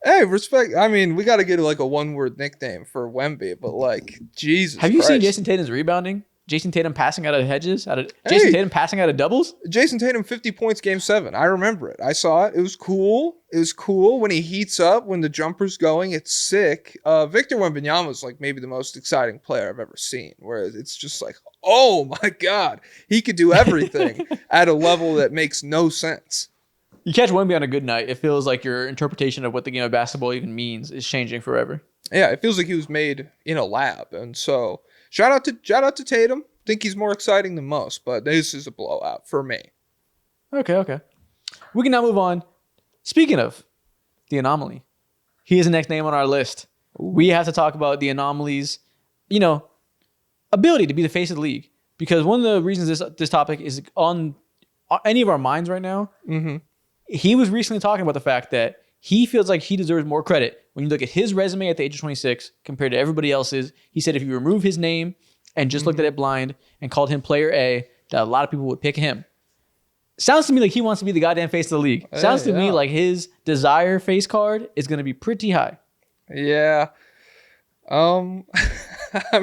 Hey, respect. I mean, we got to get like a 1-word nickname for Wemby, but like Jesus. Have you seen Christ. Jayson Tatum's rebounding? Jayson Tatum passing out of hedges? Jayson Tatum passing out of doubles? Jayson Tatum 50 points game 7. I remember it. I saw it. It was cool. It was cool when he heats up, when the jumper's going. It's sick. Victor Wembanyama is like maybe the most exciting player I've ever seen. Whereas it's just like, oh my God, he could do everything at a level that makes no sense. You catch Wemby on a good night, it feels like your interpretation of what the game of basketball even means is changing forever. Yeah, it feels like he was made in a lab. And so shout out to Tatum. Think he's more exciting than most, but this is a blowout for me. Okay. We can now move on. Speaking of the anomaly, he is the next name on our list. Ooh. We have to talk about the anomalies, ability to be the face of the league. Because one of the reasons this topic is on any of our minds right now, he was recently talking about the fact that he feels like he deserves more credit. When you look at his resume at the age of 26 compared to everybody else's, he said if you remove his name and just looked at it blind and called him player A, that a lot of people would pick him. Sounds to me like he wants to be the goddamn face of the league. Sounds to me like his desire face card is going to be pretty high. Yeah. I'm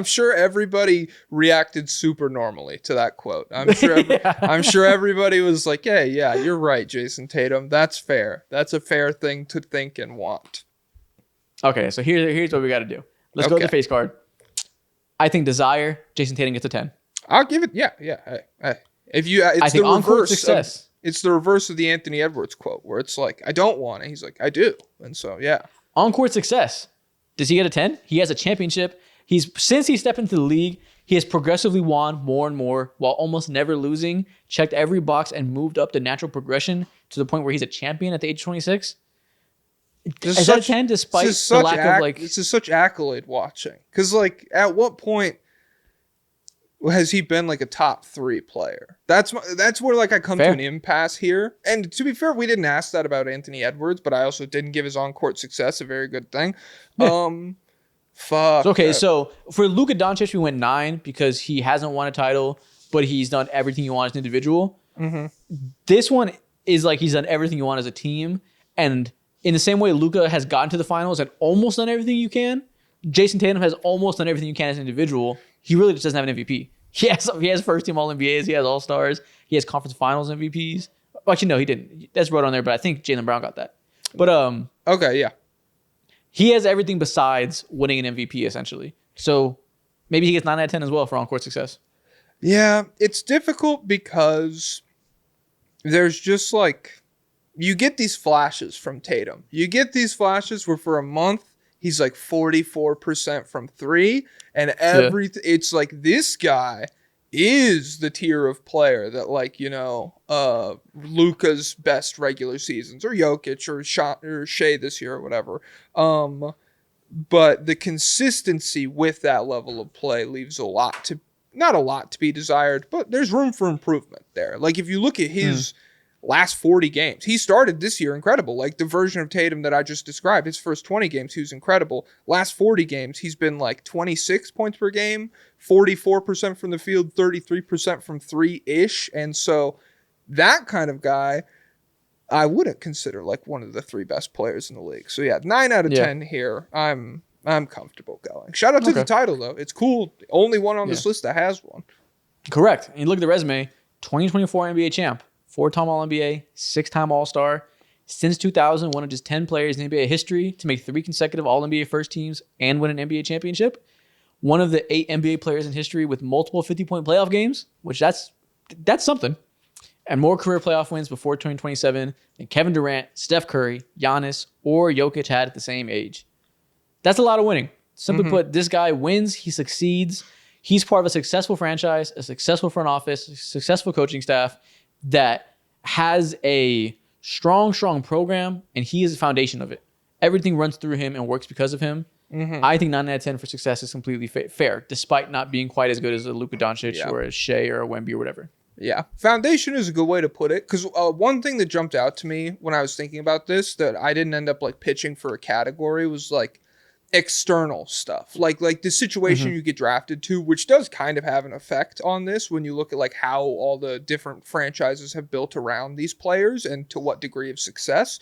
sure everybody reacted super normally to that quote. I'm sure everybody was like, "Hey, yeah, you're right, Jayson Tatum. That's fair. That's a fair thing to think and want." Okay, so here's what we got to do. Let's go with the face card. I think desire, Jayson Tatum gets a 10. I'll give it. Yeah. Hey. If you, it's I think the on-court reverse. success. It's the reverse of the Anthony Edwards quote, where it's like, "I don't want it." He's like, "I do," and so yeah. On-court success. Does he get a 10? He has a championship. Since he stepped into the league, he has progressively won more and more while almost never losing, checked every box, and moved up the natural progression to the point where he's a champion at the age of 26. Is that a 10 despite the lack of like... This is such accolade watching. Because like, at what point has he been like a top 3 player? That's where like I come to an impasse here. And to be fair, we didn't ask that about Anthony Edwards, but I also didn't give his on-court success a very good thing. Fuck. Okay, so for Luka Doncic, we went 9 because he hasn't won a title, but he's done everything you want as an individual. This one is like he's done everything you want as a team. And in the same way Luka has gotten to the finals and almost done everything you can, Jayson Tatum has almost done everything you can as an individual. He really just doesn't have an MVP. He has first team All NBAs. He has All Stars. He has conference finals MVPs. Well, actually, no, he didn't. That's wrote on there, but I think Jaylen Brown got that. But okay, yeah, he has everything besides winning an MVP essentially. So maybe he gets 9 out of 10 as well for on-court success. Yeah, it's difficult because there's just like you get these flashes from Tatum. You get these flashes where for a month he's like 44% from three, and it's like this guy is the tier of player that like, you know, Luka's best regular seasons or Jokic or Shai this year or whatever. But the consistency with that level of play leaves not a lot to be desired, but there's room for improvement there. Like if you look at his last 40 games, he started this year incredible. Like the version of Tatum that I just described, his first 20 games, he was incredible. Last 40 games, he's been like 26 points per game, 44% from the field, 33% from three-ish. And so that kind of guy, I wouldn't consider like one of the 3 best players in the league. So yeah, 9 out of 10 here. I'm comfortable going. Shout out to the title though. It's cool. The only one on this list that has one. Correct. And you look at the resume, 2024 NBA champ, 4-time All-NBA, 6-time All-Star. Since 2000, one of just 10 players in NBA history to make 3 consecutive All-NBA first teams and win an NBA championship. One of the 8 NBA players in history with multiple 50-point playoff games, which that's something. And more career playoff wins before 2027 than Kevin Durant, Steph Curry, Giannis, or Jokic had at the same age. That's a lot of winning. Simply put, this guy wins, he succeeds. He's part of a successful franchise, a successful front office, a successful coaching staff that has a strong program, and he is the foundation of it. Everything runs through him and works because of him. I think 9 out of 10 for success is completely fair, despite not being quite as good as a Luka Doncic or a Shai or a Wemby or whatever. Yeah, foundation is a good way to put it, because one thing that jumped out to me when I was thinking about this that I didn't end up like pitching for a category was like external stuff, like the situation you get drafted to, which does kind of have an effect on this when you look at like how all the different franchises have built around these players and to what degree of success.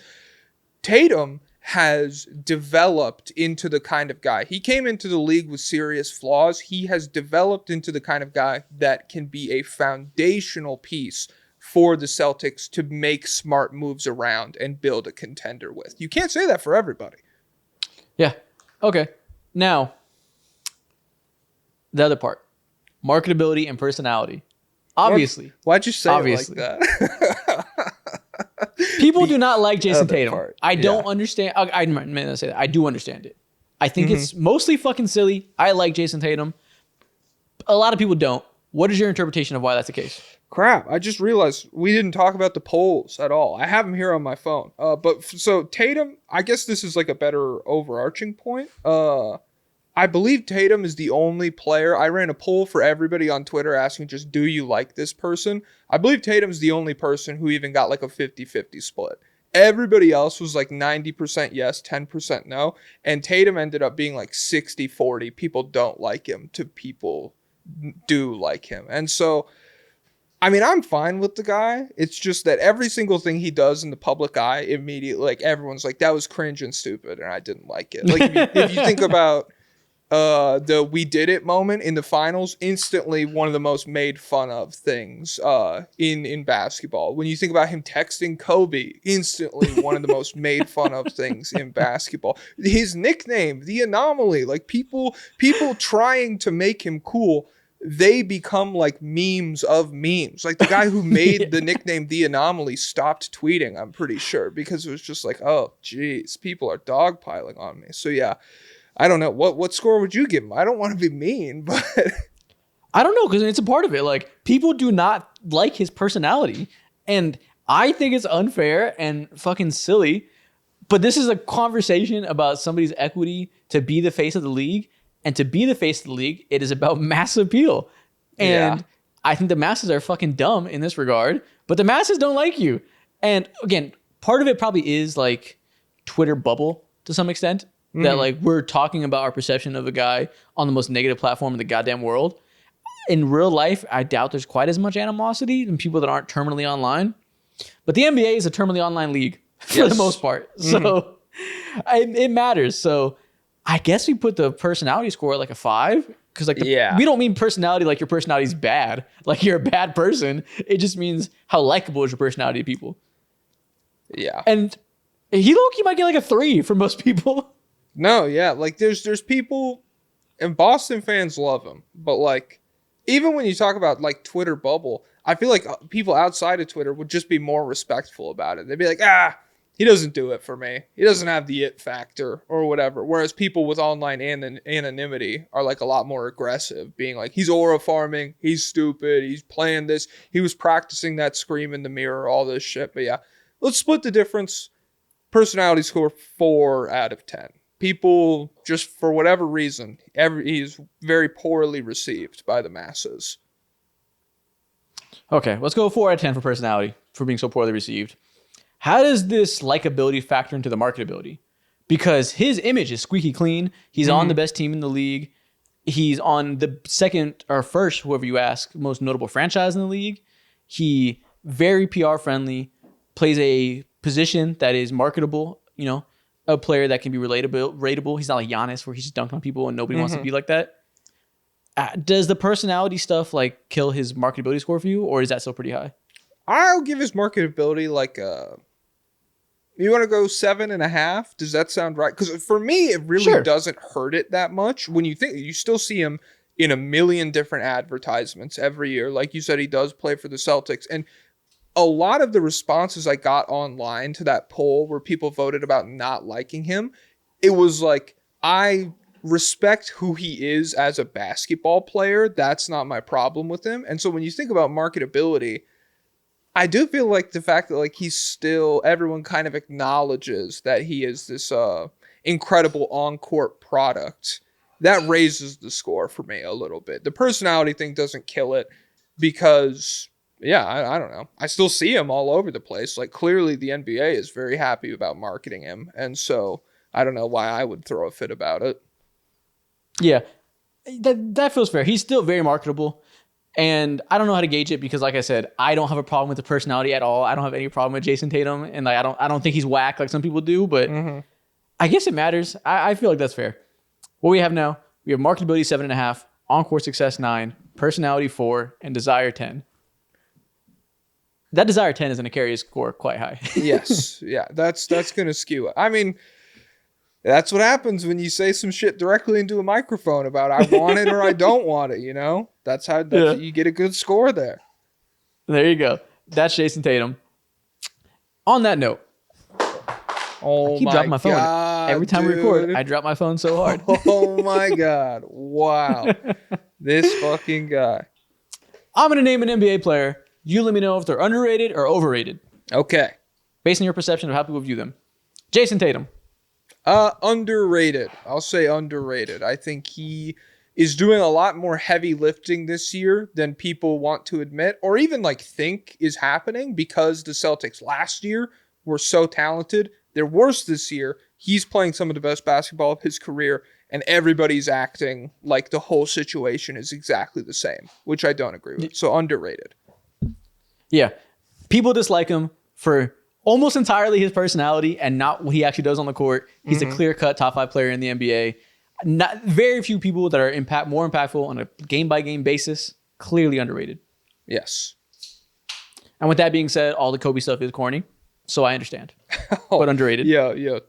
Tatum has developed into the kind of guy. He came into the league with serious flaws. He has developed into the kind of guy that can be a foundational piece for the Celtics to make smart moves around and build a contender with. You can't say that for everybody. Yeah. Okay. Now, the other part. Marketability and personality. Obviously. Why'd you say it like that? People do not like Jayson Tatum. I don't understand. I didn't say that. I do understand it. I think it's mostly fucking silly. I like Jayson Tatum. A lot of people don't. What is your interpretation of why that's the case? Crap. I just realized we didn't talk about the polls at all. I have them here on my phone. So Tatum, I guess this is like a better overarching point. I believe Tatum is the only player. I ran a poll for everybody on Twitter asking just, do you like this person? I believe Tatum's the only person who even got like a 50-50 split. Everybody else was like 90% yes, 10% no. And Tatum ended up being like 60-40. People don't like him to people do like him. And so, I mean, I'm fine with the guy. It's just that every single thing he does in the public eye, immediately, like everyone's like, that was cringe and stupid, and I didn't like it. Like if you think about the "we did it" moment in the finals, instantly one of the most made fun of things in basketball. When you think about him texting Kobe, instantly one of the most made fun of things in basketball. His nickname, the Anomaly, like people trying to make him cool, they become like memes of memes. Like the guy who made the nickname the Anomaly stopped tweeting, I'm pretty sure, because it was just like, oh geez, people are dogpiling on me. So yeah, I don't know. What score would you give him? I don't want to be mean, but I don't know, because it's a part of it. Like, people do not like his personality, and I think it's unfair and fucking silly. But this is a conversation about somebody's equity to be the face of the league. And to be the face of the league, it is about mass appeal. And I think the masses are fucking dumb in this regard, but the masses don't like you. And again, part of it probably is like Twitter bubble to some extent, that like we're talking about our perception of a guy on the most negative platform in the goddamn world. In real life, I doubt there's quite as much animosity than people that aren't terminally online. But the NBA is a terminally online league for the most part. So it matters. So I guess we put the personality score at like a 5. Because like we don't mean personality like your personality's bad, like you're a bad person. It just means how likable is your personality to people. Yeah. And he low-key might get like a 3 for most people. No, yeah. Like there's people, and Boston fans love him, but like even when you talk about like Twitter bubble, I feel like people outside of Twitter would just be more respectful about it. They'd be like, he doesn't do it for me. He doesn't have the it factor or whatever. Whereas people with online anonymity are like a lot more aggressive, being like, he's aura farming, he's stupid, he's playing this, he was practicing that scream in the mirror, all this shit. But yeah, let's split the difference. Personality score 4 out of 10. People, just for whatever reason, he's very poorly received by the masses. Okay, let's go 4 out of 10 for personality for being so poorly received. How does this likability factor into the marketability? Because his image is squeaky clean. He's on the best team in the league. He's on the second or first, whoever you ask, most notable franchise in the league. He very PR friendly, plays a position that is marketable, you know, a player that can be rateable. He's not like Giannis where he's just dunking on people and nobody wants to be like that. Does the personality stuff like kill his marketability score for you, or is that still pretty high? I'll give his marketability like you want to go 7.5? Does that sound right? Because for me, it really doesn't hurt it that much. When you think, you still see him in a million different advertisements every year. Like you said, he does play for the Celtics. And a lot of the responses I got online to that poll where people voted about not liking him, it was like, I respect who he is as a basketball player. That's not my problem with him. And so when you think about marketability, I do feel like the fact that like he's still, everyone kind of acknowledges that he is this incredible on-court product. That raises the score for me a little bit. The personality thing doesn't kill it because, yeah, I don't know. I still see him all over the place. Like clearly the NBA is very happy about marketing him. And so I don't know why I would throw a fit about it. Yeah, that feels fair. He's still very marketable. And I don't know how to gauge it because, like I said, I don't have a problem with the personality at all. I don't have any problem with Jayson Tatum, and like I don't think he's whack like some people do. But I guess it matters. I feel like that's fair. What we have now, we have marketability 7.5, on-court success 9, personality 4, and desire 10. That desire 10 is going to carry his score quite high. Yes, yeah, that's going to skew it. I mean, that's what happens when you say some shit directly into a microphone about I want it or I don't want it, you know? That's how you get a good score there. There you go. That's Jayson Tatum. On that note, I keep dropping my phone. Every time we record, I drop my phone so hard. Oh my God. Wow. This fucking guy. I'm going to name an NBA player. You let me know if they're underrated or overrated. Okay. Based on your perception of how people view them. Jayson Tatum. Underrated. I'll say underrated. I think he is doing a lot more heavy lifting this year than people want to admit or even like think is happening because the Celtics last year were so talented. They're worse this year. He's playing some of the best basketball of his career and everybody's acting like the whole situation is exactly the same, which I don't agree with. So underrated. Yeah. People dislike him for almost entirely his personality and not what he actually does on the court. He's a clear-cut top 5 player in the NBA. Not very few people that are more impactful on a game-by-game basis. Clearly underrated. Yes. And with that being said, all the Kobe stuff is corny, so I understand. But underrated. Yeah.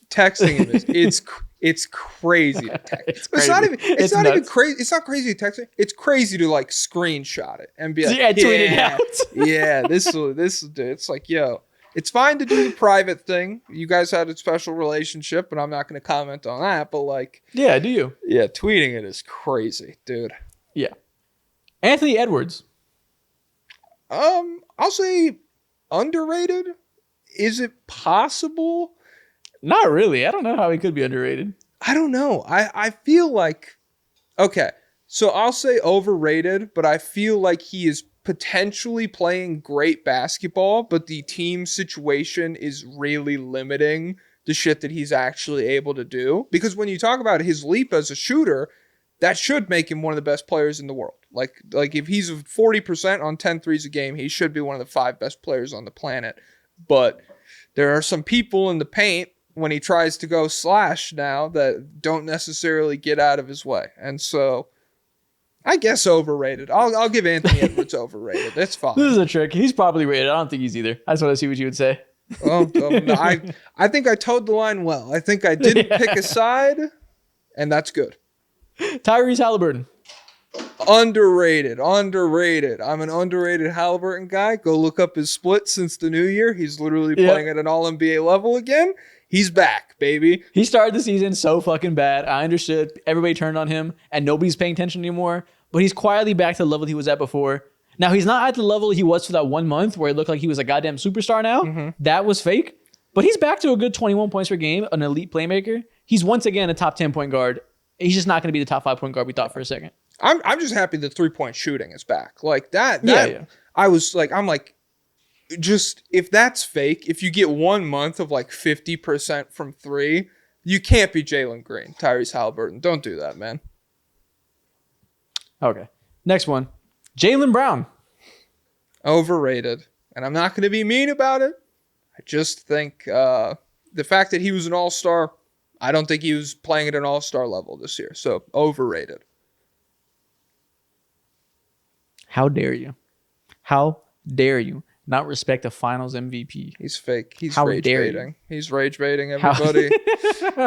Texting him it's crazy to text. It's crazy. It's not even crazy. It's not crazy to text it. It's crazy to like screenshot it and be like, tweet it out. Yeah, this will do. It's like, yo. It's fine to do the private thing. You guys had a special relationship, but I'm not going to comment on that. But like, yeah, do you? Yeah, tweeting it is crazy, dude. Yeah. Anthony Edwards. I'll say underrated. Is it possible? Not really. I don't know how he could be underrated. I don't know. I feel like, okay, so I'll say overrated, but I feel like he is potentially playing great basketball, but the team situation is really limiting the shit that he's actually able to do. Because when you talk about his leap as a shooter, that should make him one of the best players in the world. Like if he's 40% on 10 threes a game, he should be one of the 5 best players on the planet. But there are some people in the paint when he tries to go slash now that don't necessarily get out of his way. And so I guess overrated. I'll give Anthony Edwards overrated. That's fine. This is a trick. He's probably rated. I don't think he's either. I just want to see what you would say. Well, I think I towed the line well. I think I didn't pick a side, and that's good. Tyrese Halliburton. Underrated. I'm an underrated Halliburton guy. Go look up his split since the new year. He's literally playing at an All-NBA level again. He's back, baby. He started the season so fucking bad. I understood. Everybody turned on him, and nobody's paying attention anymore. But he's quietly back to the level he was at before. Now, he's not at the level he was for that 1 month where it looked like he was a goddamn superstar now. Mm-hmm. That was fake. But he's back to a good 21 points per game, an elite playmaker. He's once again a top 10 point guard. He's just not going to be the top 5 point guard we thought for a second. I'm just happy the 3-point shooting is back. Like that. Yeah. I'm like, just if that's fake, if you get 1 month of like 50% from 3, you can't be Jalen Green, Tyrese Halliburton. Don't do that, man. Okay. Next one. Jaylen Brown. Overrated. And I'm not going to be mean about it. I just think the fact that he was an all-star, I don't think he was playing at an all-star level this year. So overrated. How dare you? How dare you not respect a finals MVP? He's fake. He's How rage dare baiting. He's rage baiting everybody.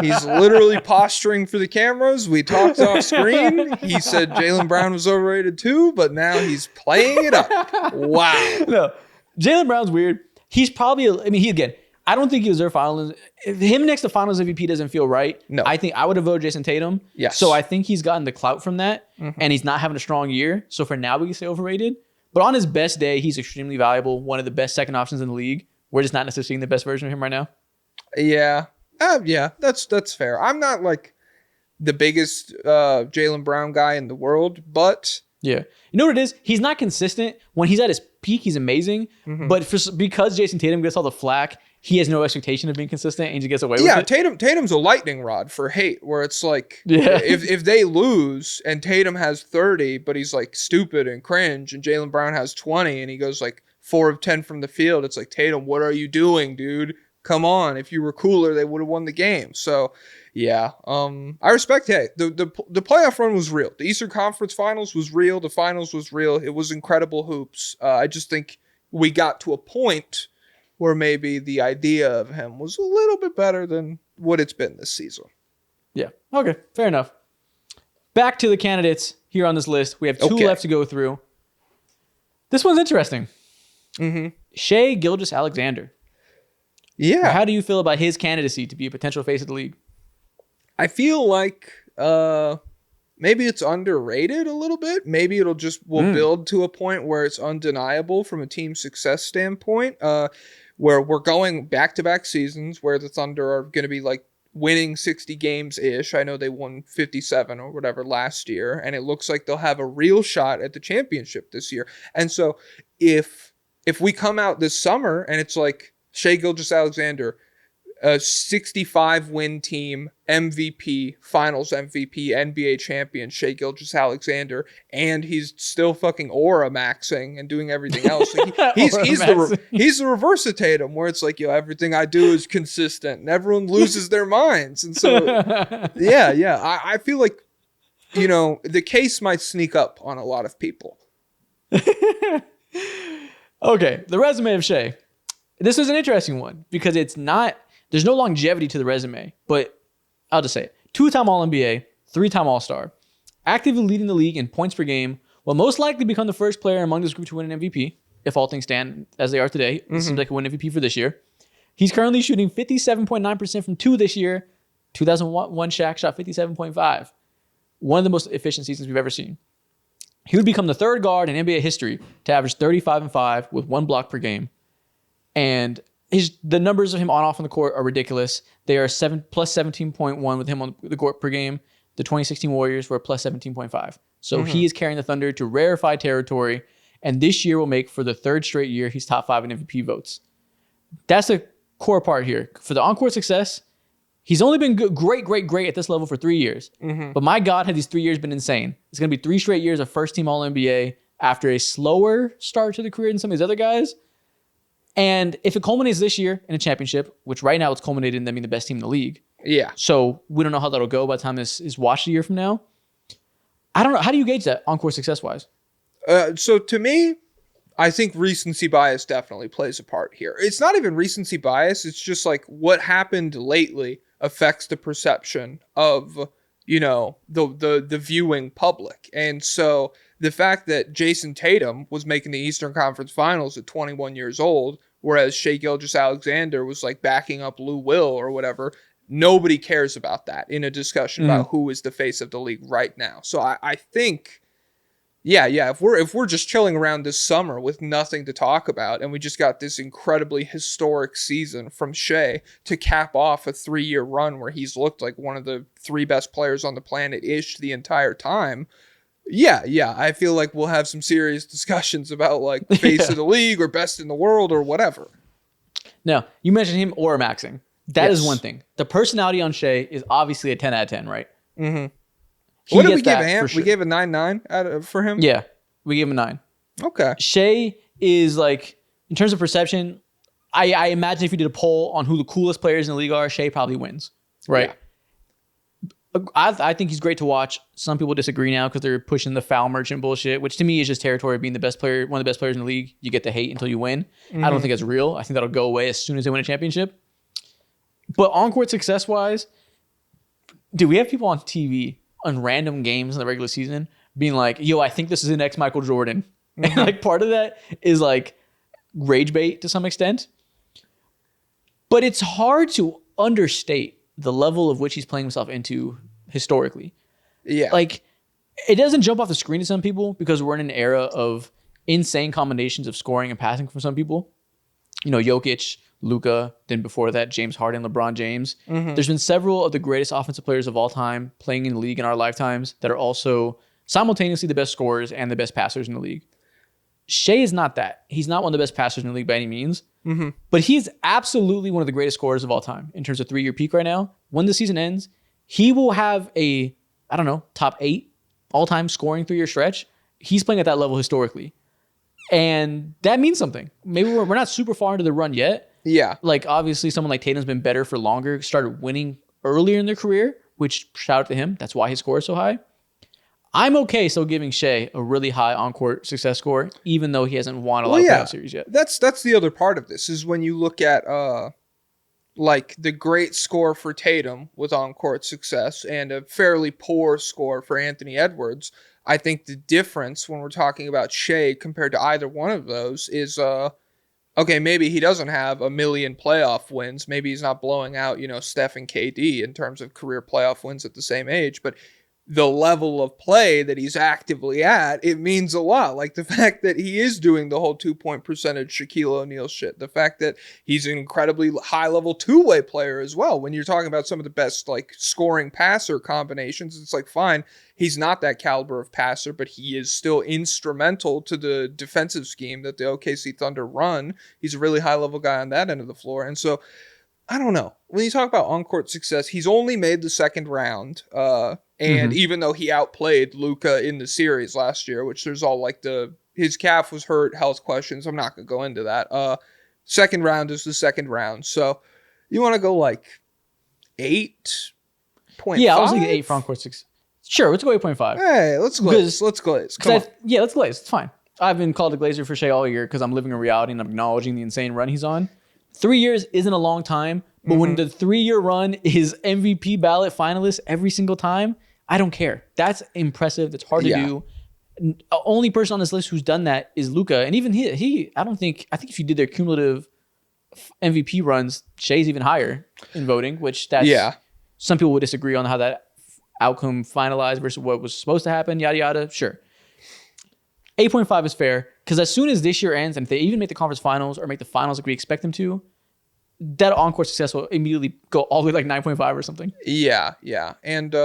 He's literally posturing for the cameras. We talked off screen. He said Jaylen Brown was overrated too, but now he's playing it up. Wow. No, Jaylen Brown's weird. He's probably, I don't think he deserves finals. If him next to finals MVP doesn't feel right. No. I think I would have voted Jayson Tatum. Yes. So I think he's gotten the clout from that, and he's not having a strong year. So for now, we can say overrated. But on his best day, he's extremely valuable. One of the best second options in the league. We're just not necessarily seeing the best version of him right now. Yeah. That's fair. I'm not like the biggest Jaylen Brown guy in the world, but... Yeah. You know what it is? He's not consistent. When he's at his peak, he's amazing. Mm-hmm. But because Jayson Tatum gets all the flack, he has no expectation of being consistent and he just gets away with it. Yeah, Tatum's a lightning rod for hate, where it's like, if they lose and Tatum has 30, but he's like stupid and cringe, and Jaylen Brown has 20 and he goes like 4 of 10 from the field, it's like, Tatum, what are you doing, dude? Come on. If you were cooler, they would have won the game. So, yeah, I respect, hey, the playoff run was real. The Eastern Conference Finals was real. The Finals was real. It was incredible hoops. I just think we got to a point where maybe the idea of him was a little bit better than what it's been this season. Yeah. Okay. Fair enough. Back to the candidates here on this list. We have 2 left to go through. This one's interesting. Mm-hmm. Shai Gilgeous-Alexander. Yeah. How do you feel about his candidacy to be a potential face of the league? I feel like maybe it's underrated a little bit. Maybe it'll build to a point where it's undeniable from a team success standpoint, where we're going back-to-back seasons where the Thunder are going to be like winning 60 games-ish. I know they won 57 or whatever last year, and it looks like they'll have a real shot at the championship this year. And so if we come out this summer and it's like Shai Gilgeous-Alexander, a 65-win team, MVP, Finals MVP, NBA champion, Shai Gilgeous-Alexander, and he's still fucking aura maxing and doing everything else. Like he's the reverse of Tatum, where it's like, everything I do is consistent, and everyone loses their minds. And so, I feel like, the case might sneak up on a lot of people. Okay, the resume of Shai. This is an interesting one because there's no longevity to the resume, but I'll just say it. 2-time All-NBA, 3-time All-Star, actively leading the league in points per game, will most likely become the first player among this group to win an MVP, if all things stand as they are today. It seems like a win MVP for this year. He's currently shooting 57.9% from 2 this year. 2001 Shaq shot 57.5. One of the most efficient seasons we've ever seen. He would become the 3rd guard in NBA history to average 35.5 with 1 block per game. And the numbers of him on off on the court are ridiculous. They are plus 17.1 with him on the court per game. The 2016 Warriors were plus 17.5. So he is carrying the Thunder to rarefied territory. And this year will make for the 3rd straight year he's top 5 in MVP votes. That's the core part here. For the on-court success, he's only been great at this level for 3 years. But my God, have these 3 years been insane. It's going to be 3 straight years of first-team All-NBA after a slower start to the career than some of these other guys. And if it culminates this year in a championship, which right now it's culminated in them being the best team in the league. Yeah. So we don't know how that'll go by the time this is watched a year from now. I don't know. How do you gauge that on-court success-wise? So to me, I think recency bias definitely plays a part here. It's not even recency bias. It's just like what happened lately affects the perception of, the viewing public. And so the fact that Jayson Tatum was making the Eastern Conference Finals at 21 years old, whereas Shai Gilgeous-Alexander was like backing up Lou Will or whatever, nobody cares about that in a discussion about who is the face of the league right now. So I think... Yeah. If we're just chilling around this summer with nothing to talk about, and we just got this incredibly historic season from Shai to cap off a 3-year run where he's looked like one of the 3 best players on the planet ish the entire time. Yeah. I feel like we'll have some serious discussions about like face of the league or best in the world or whatever. Now, you mentioned him or maxing. That is one thing. The personality on Shai is obviously a 10 out of 10, right? Mm-hmm. What did we give him? Sure. We gave a 9.9 for him? Yeah, we gave him a 9. Okay. Shai is like, in terms of perception, I imagine if you did a poll on who the coolest players in the league are, Shai probably wins, right? Yeah. I think he's great to watch. Some people disagree now because they're pushing the foul merchant bullshit, which to me is just territory of being the best player, one of the best players in the league. You get to hate until you win. I don't think that's real. I think that'll go away as soon as they win a championship. But on-court success-wise, dude, we have people on TV on random games in the regular season being like, yo, I think this is the next Michael Jordan. And like part of that is like rage bait to some extent. But it's hard to understate the level of which he's playing himself into historically. Yeah. Like it doesn't jump off the screen to some people because we're in an era of insane combinations of scoring and passing from some people. Jokic, Luka, then before that, James Harden, LeBron James. There's been several of the greatest offensive players of all time playing in the league in our lifetimes that are also simultaneously the best scorers and the best passers in the league. Shai is not that. He's not one of the best passers in the league by any means, but he's absolutely one of the greatest scorers of all time in terms of 3-year peak right now. When the season ends, he will have a, top 8 all-time scoring 3-year stretch. He's playing at that level historically. And that means something. Maybe we're not super far into the run yet. Yeah. Like, obviously, someone like Tatum's been better for longer, started winning earlier in their career, which shout out to him. That's why his score is so high. I'm okay still giving Shai a really high on-court success score, even though he hasn't won a lot of playoff series yet. That's the other part of this, is when you look at like the great score for Tatum with on-court success and a fairly poor score for Anthony Edwards. I think the difference when we're talking about Shai compared to either one of those is, okay, maybe he doesn't have a million playoff wins. Maybe he's not blowing out, Steph and KD in terms of career playoff wins at the same age, but the level of play that he's actively at, it means a lot. Like the fact that he is doing the whole 2-point percentage Shaquille O'Neal shit. The fact that he's an incredibly high-level two-way player as well. When you're talking about some of the best like scoring passer combinations, it's like, fine, he's not that caliber of passer, but he is still instrumental to the defensive scheme that the OKC Thunder run. He's a really high-level guy on that end of the floor. And so, I don't know. When you talk about on-court success, he's only made the second round. And even though he outplayed Luka in the series last year, which there's all like his calf was hurt, health questions. I'm not going to go into that. Second round is the second round. So you want to go like 8.5? Yeah, I was thinking 8 for on-court success. Sure, let's go 8.5. Hey, let's glaze. Let's glaze. Come on. Yeah, let's glaze. It's fine. I've been called a glazer for Shai all year because I'm living in reality and I'm acknowledging the insane run he's on. 3 years isn't a long time, but when the 3-year run is MVP ballot finalist every single time, I don't care. That's impressive. That's hard to do. The only person on this list who's done that is Luka. And even he I think if you did their cumulative MVP runs, Shai's even higher in voting, which some people would disagree on how that outcome finalized versus what was supposed to happen, yada, yada. Sure. 8.5 is fair because as soon as this year ends and if they even make the conference finals or make the finals like we expect them to, that on-court success will immediately go all the way like 9.5 or something. Yeah. And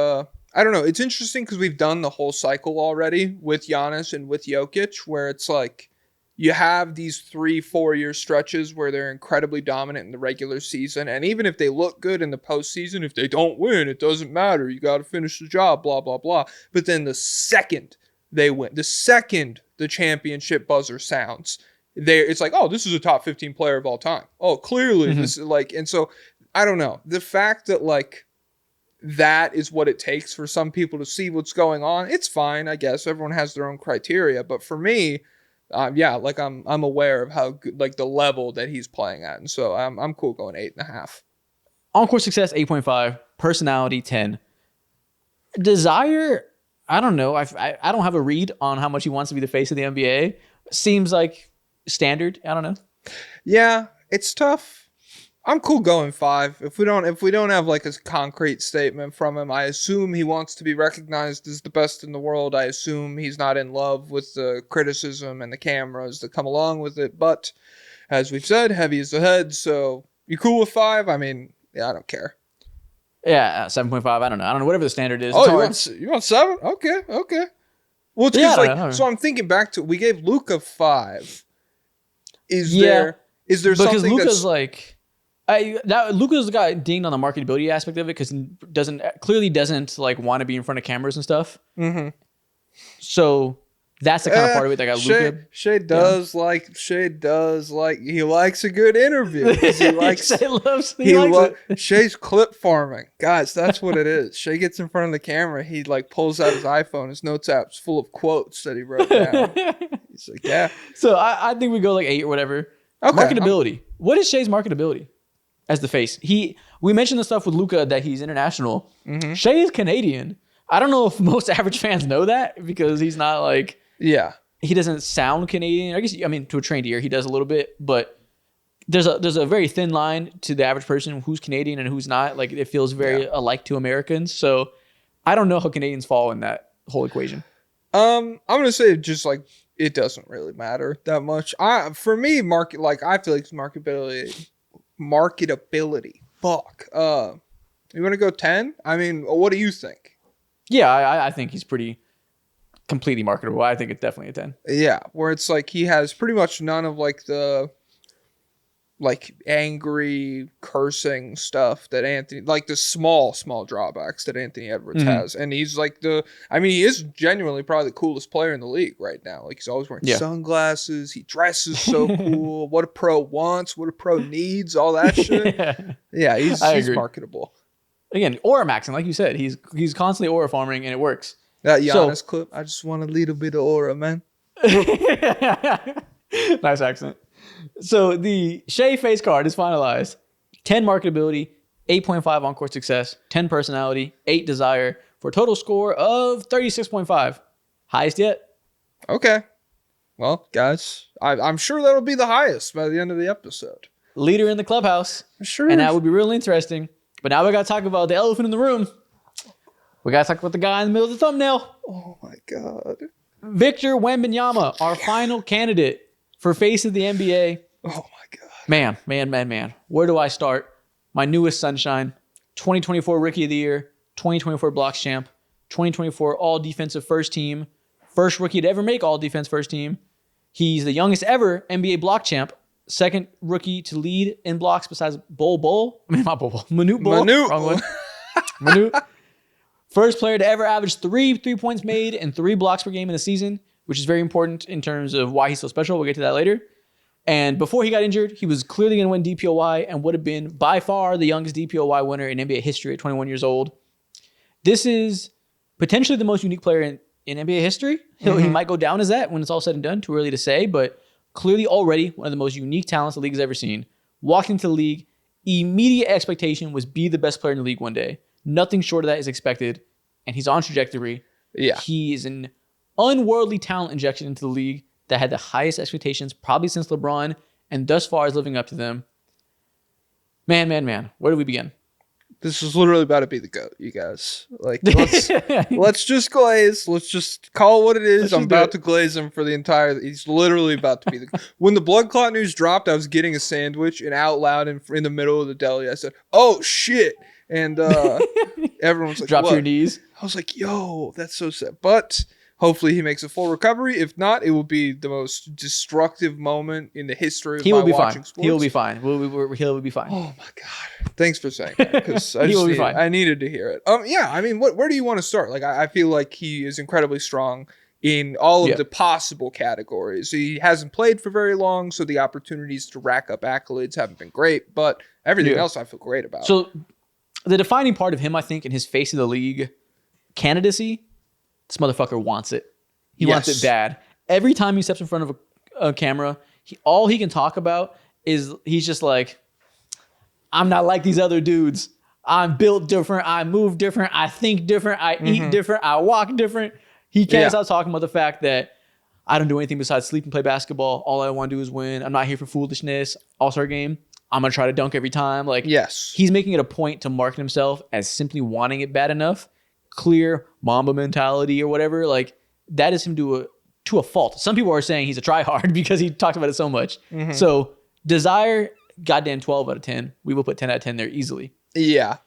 I don't know. It's interesting because we've done the whole cycle already with Giannis and with Jokic, where it's like you have these 3-4 year stretches where they're incredibly dominant in the regular season. And even if they look good in the postseason, if they don't win, it doesn't matter. You got to finish the job, blah, blah, blah. But then the second they win, the second the championship buzzer sounds, it's like, oh, this is a top 15 player of all time. Oh, clearly this is like, and so I don't know. The fact that like that is what it takes for some people to see what's going on. It's fine, I guess. Everyone has their own criteria. But for me, like I'm aware of how good, like the level that he's playing at. And so I'm cool going 8.5. On-court success, 8.5. Personality, 10. Desire, I don't know. I don't have a read on how much he wants to be the face of the NBA. Seems like standard. I don't know. Yeah, it's tough. I'm cool going 5. If we don't have like a concrete statement from him, I assume he wants to be recognized as the best in the world. I assume he's not in love with the criticism and the cameras that come along with it. But as we've said, heavy is the head. So you cool with 5? I mean, yeah, I don't care. Yeah, 7.5. I don't know. Whatever the standard is. Oh, you want 7? Okay. Well, it's yeah, so I'm thinking back to, we gave Luka 5. Is there because something Luka's that's like, Luka's got dinged on the marketability aspect of it because he doesn't like want to be in front of cameras and stuff. Mm-hmm. So that's the kind of part of it that got Luka. Shai does like he likes a good interview. He likes Shai's clip farming. Guys, that's what it is. Shai gets in front of the camera, he like pulls out his iPhone, his notes app's full of quotes that he wrote down. He's like, yeah. So I think we go like 8 or whatever. Okay. Marketability. What is Shai's marketability as the face? We mentioned the stuff with Luka that he's international. Mm-hmm. Shai is Canadian. I don't know if most average fans know that because he's not like, he doesn't sound Canadian. I guess, to a trained ear, he does a little bit, but there's a very thin line to the average person who's Canadian and who's not. Like, it feels very alike to Americans. So I don't know how Canadians fall in that whole equation. I'm gonna say just like it doesn't really matter that much. For me, I feel like it's marketability. Fuck. You want to go 10? I mean, what do you think? Yeah, I think he's pretty completely marketable. I think it's definitely a 10. Yeah, where it's like he has pretty much none of like the like angry cursing stuff that Anthony, like the small drawbacks that Anthony Edwards has. And he's like he is genuinely probably the coolest player in the league right now. Like, he's always wearing sunglasses. He dresses so cool. What a pro wants, what a pro needs, all that shit. Yeah, he's marketable. Again, aura maxing, like you said, he's constantly aura farming and it works. That Giannis clip, I just want a little bit of aura, man. Nice accent. So the Shai face card is finalized. 10 marketability, 8.5 on-court success, 10 personality, 8 desire, for a total score of 36.5. Highest yet. Okay. Well, guys, I'm sure that'll be the highest by the end of the episode. Leader in the clubhouse. Sure. And that would be real interesting. But now we got to talk about the elephant in the room. We got to talk about the guy in the middle of the thumbnail. Oh, my God. Victor Wembanyama, our final candidate for face of the NBA. Oh, my God. Man. Where do I start? My newest sunshine, 2024 Rookie of the Year, 2024 Blocks Champ, 2024 All-Defensive First Team, first rookie to ever make All-Defense First Team. He's the youngest ever NBA Block Champ, second rookie to lead in blocks besides Manute Bol. Wrong one. Manute. First player to ever average 3 points made and 3 blocks per game in a season, which is very important in terms of why he's so special. We'll get to that later. And before he got injured, he was clearly going to win DPOY and would have been by far the youngest DPOY winner in NBA history at 21 years old. This is potentially the most unique player in NBA history. He might go down as that when it's all said and done. Too early to say, but clearly already one of the most unique talents the league has ever seen. Walked into the league, immediate expectation was be the best player in the league one day. Nothing short of that is expected, and he's on trajectory. Yeah. He is an unworldly talent injection into the league that had the highest expectations probably since LeBron, and thus far is living up to them. Man. Where do we begin? This is literally about to be the GOAT, you guys. Like, let's just glaze. Let's just call it what it is. I'm about to glaze him for the entire... He's literally about to be the... When the blood clot news dropped, I was getting a sandwich, and out loud in the middle of the deli, I said, "Oh, shit." And everyone's like, drop what? Your knees. I was like, yo, that's so sad. But hopefully he makes a full recovery. If not, it will be the most destructive moment in the history of watching sports. He'll be fine. He'll be fine. Oh, my God. Thanks for saying that, because I needed to hear it. Yeah, I mean, where do you want to start? Like, I feel like he is incredibly strong in all of the possible categories. He hasn't played for very long, so the opportunities to rack up accolades haven't been great, but everything else I feel great about. So the defining part of him, I think, in his face of the league candidacy, this motherfucker wants it. He wants it bad. Every time he steps in front of a camera, all he can talk about is he's just like, I'm not like these other dudes. I'm built different. I move different. I think different. I eat different. I walk different. He can't stop talking about the fact that I don't do anything besides sleep and play basketball. All I want to do is win. I'm not here for foolishness. All-Star game, I'm going to try to dunk every time. Like, he's making it a point to market himself as simply wanting it bad enough. Clear Mamba mentality or whatever. Like, that is him to a fault. Some people are saying he's a tryhard because he talks about it so much. So, desire, goddamn 12 out of 10. We will put 10 out of 10 there easily. Yeah.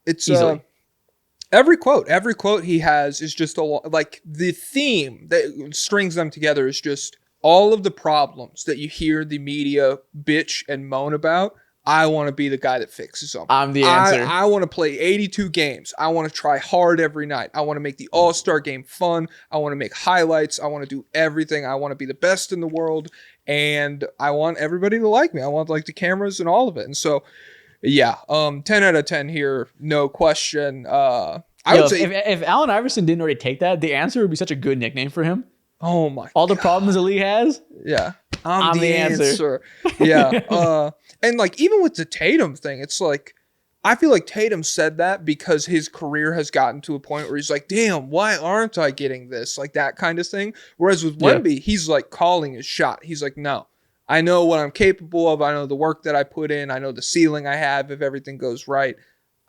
It's easily. Every quote he has is just like the theme that strings them together is just all of the problems that you hear the media bitch and moan about. I want to be the guy that fixes them. I'm the answer. I want to play 82 games. I want to try hard every night. I want to make the All-Star game fun. I want to make highlights. I want to do everything. I want to be the best in the world. And I want everybody to like me. I want like the cameras and all of it. And so, 10 out of 10 here, no question. I would say if Allen Iverson didn't already take that, the answer would be such a good nickname for him. Oh my! All the problems the league has. Yeah, I'm the answer. Yeah, and like even with the Tatum thing, it's like I feel like Tatum said that because his career has gotten to a point where he's like, "Damn, why aren't I getting this?" Like that kind of thing. Whereas with Wemby, he's like calling his shot. He's like, "No, I know what I'm capable of. I know the work that I put in. I know the ceiling I have if everything goes right.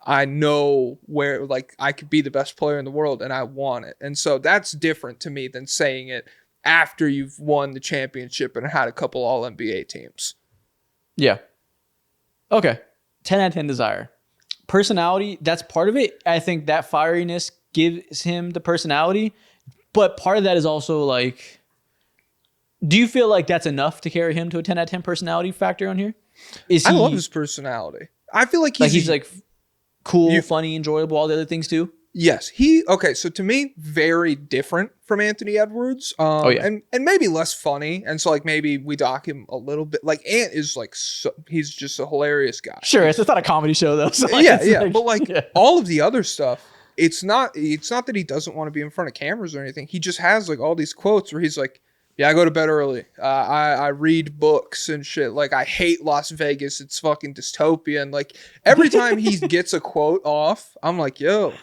I know where like I could be the best player in the world and I want it." And so that's different to me than saying it after you've won the championship and had a couple all-NBA teams. Yeah. Okay. 10 out of 10 desire. Personality, that's part of it. I think that fieriness gives him the personality, but part of that is also like, do you feel like that's enough to carry him to a 10 out of 10 personality factor on here? I love his personality. I feel like he's like cool, funny, enjoyable, all the other things too. Yes, okay. So to me, very different from Anthony Edwards. And maybe less funny. And so like maybe we dock him a little bit. Like Ant is like he's just a hilarious guy. Sure, it's not a comedy show though. So like, but like all of the other stuff, it's not that he doesn't want to be in front of cameras or anything. He just has like all these quotes where he's like, "Yeah, I go to bed early. I read books and shit. Like, I hate Las Vegas. It's fucking dystopia." And like every time he gets a quote off, I'm like, "Yo,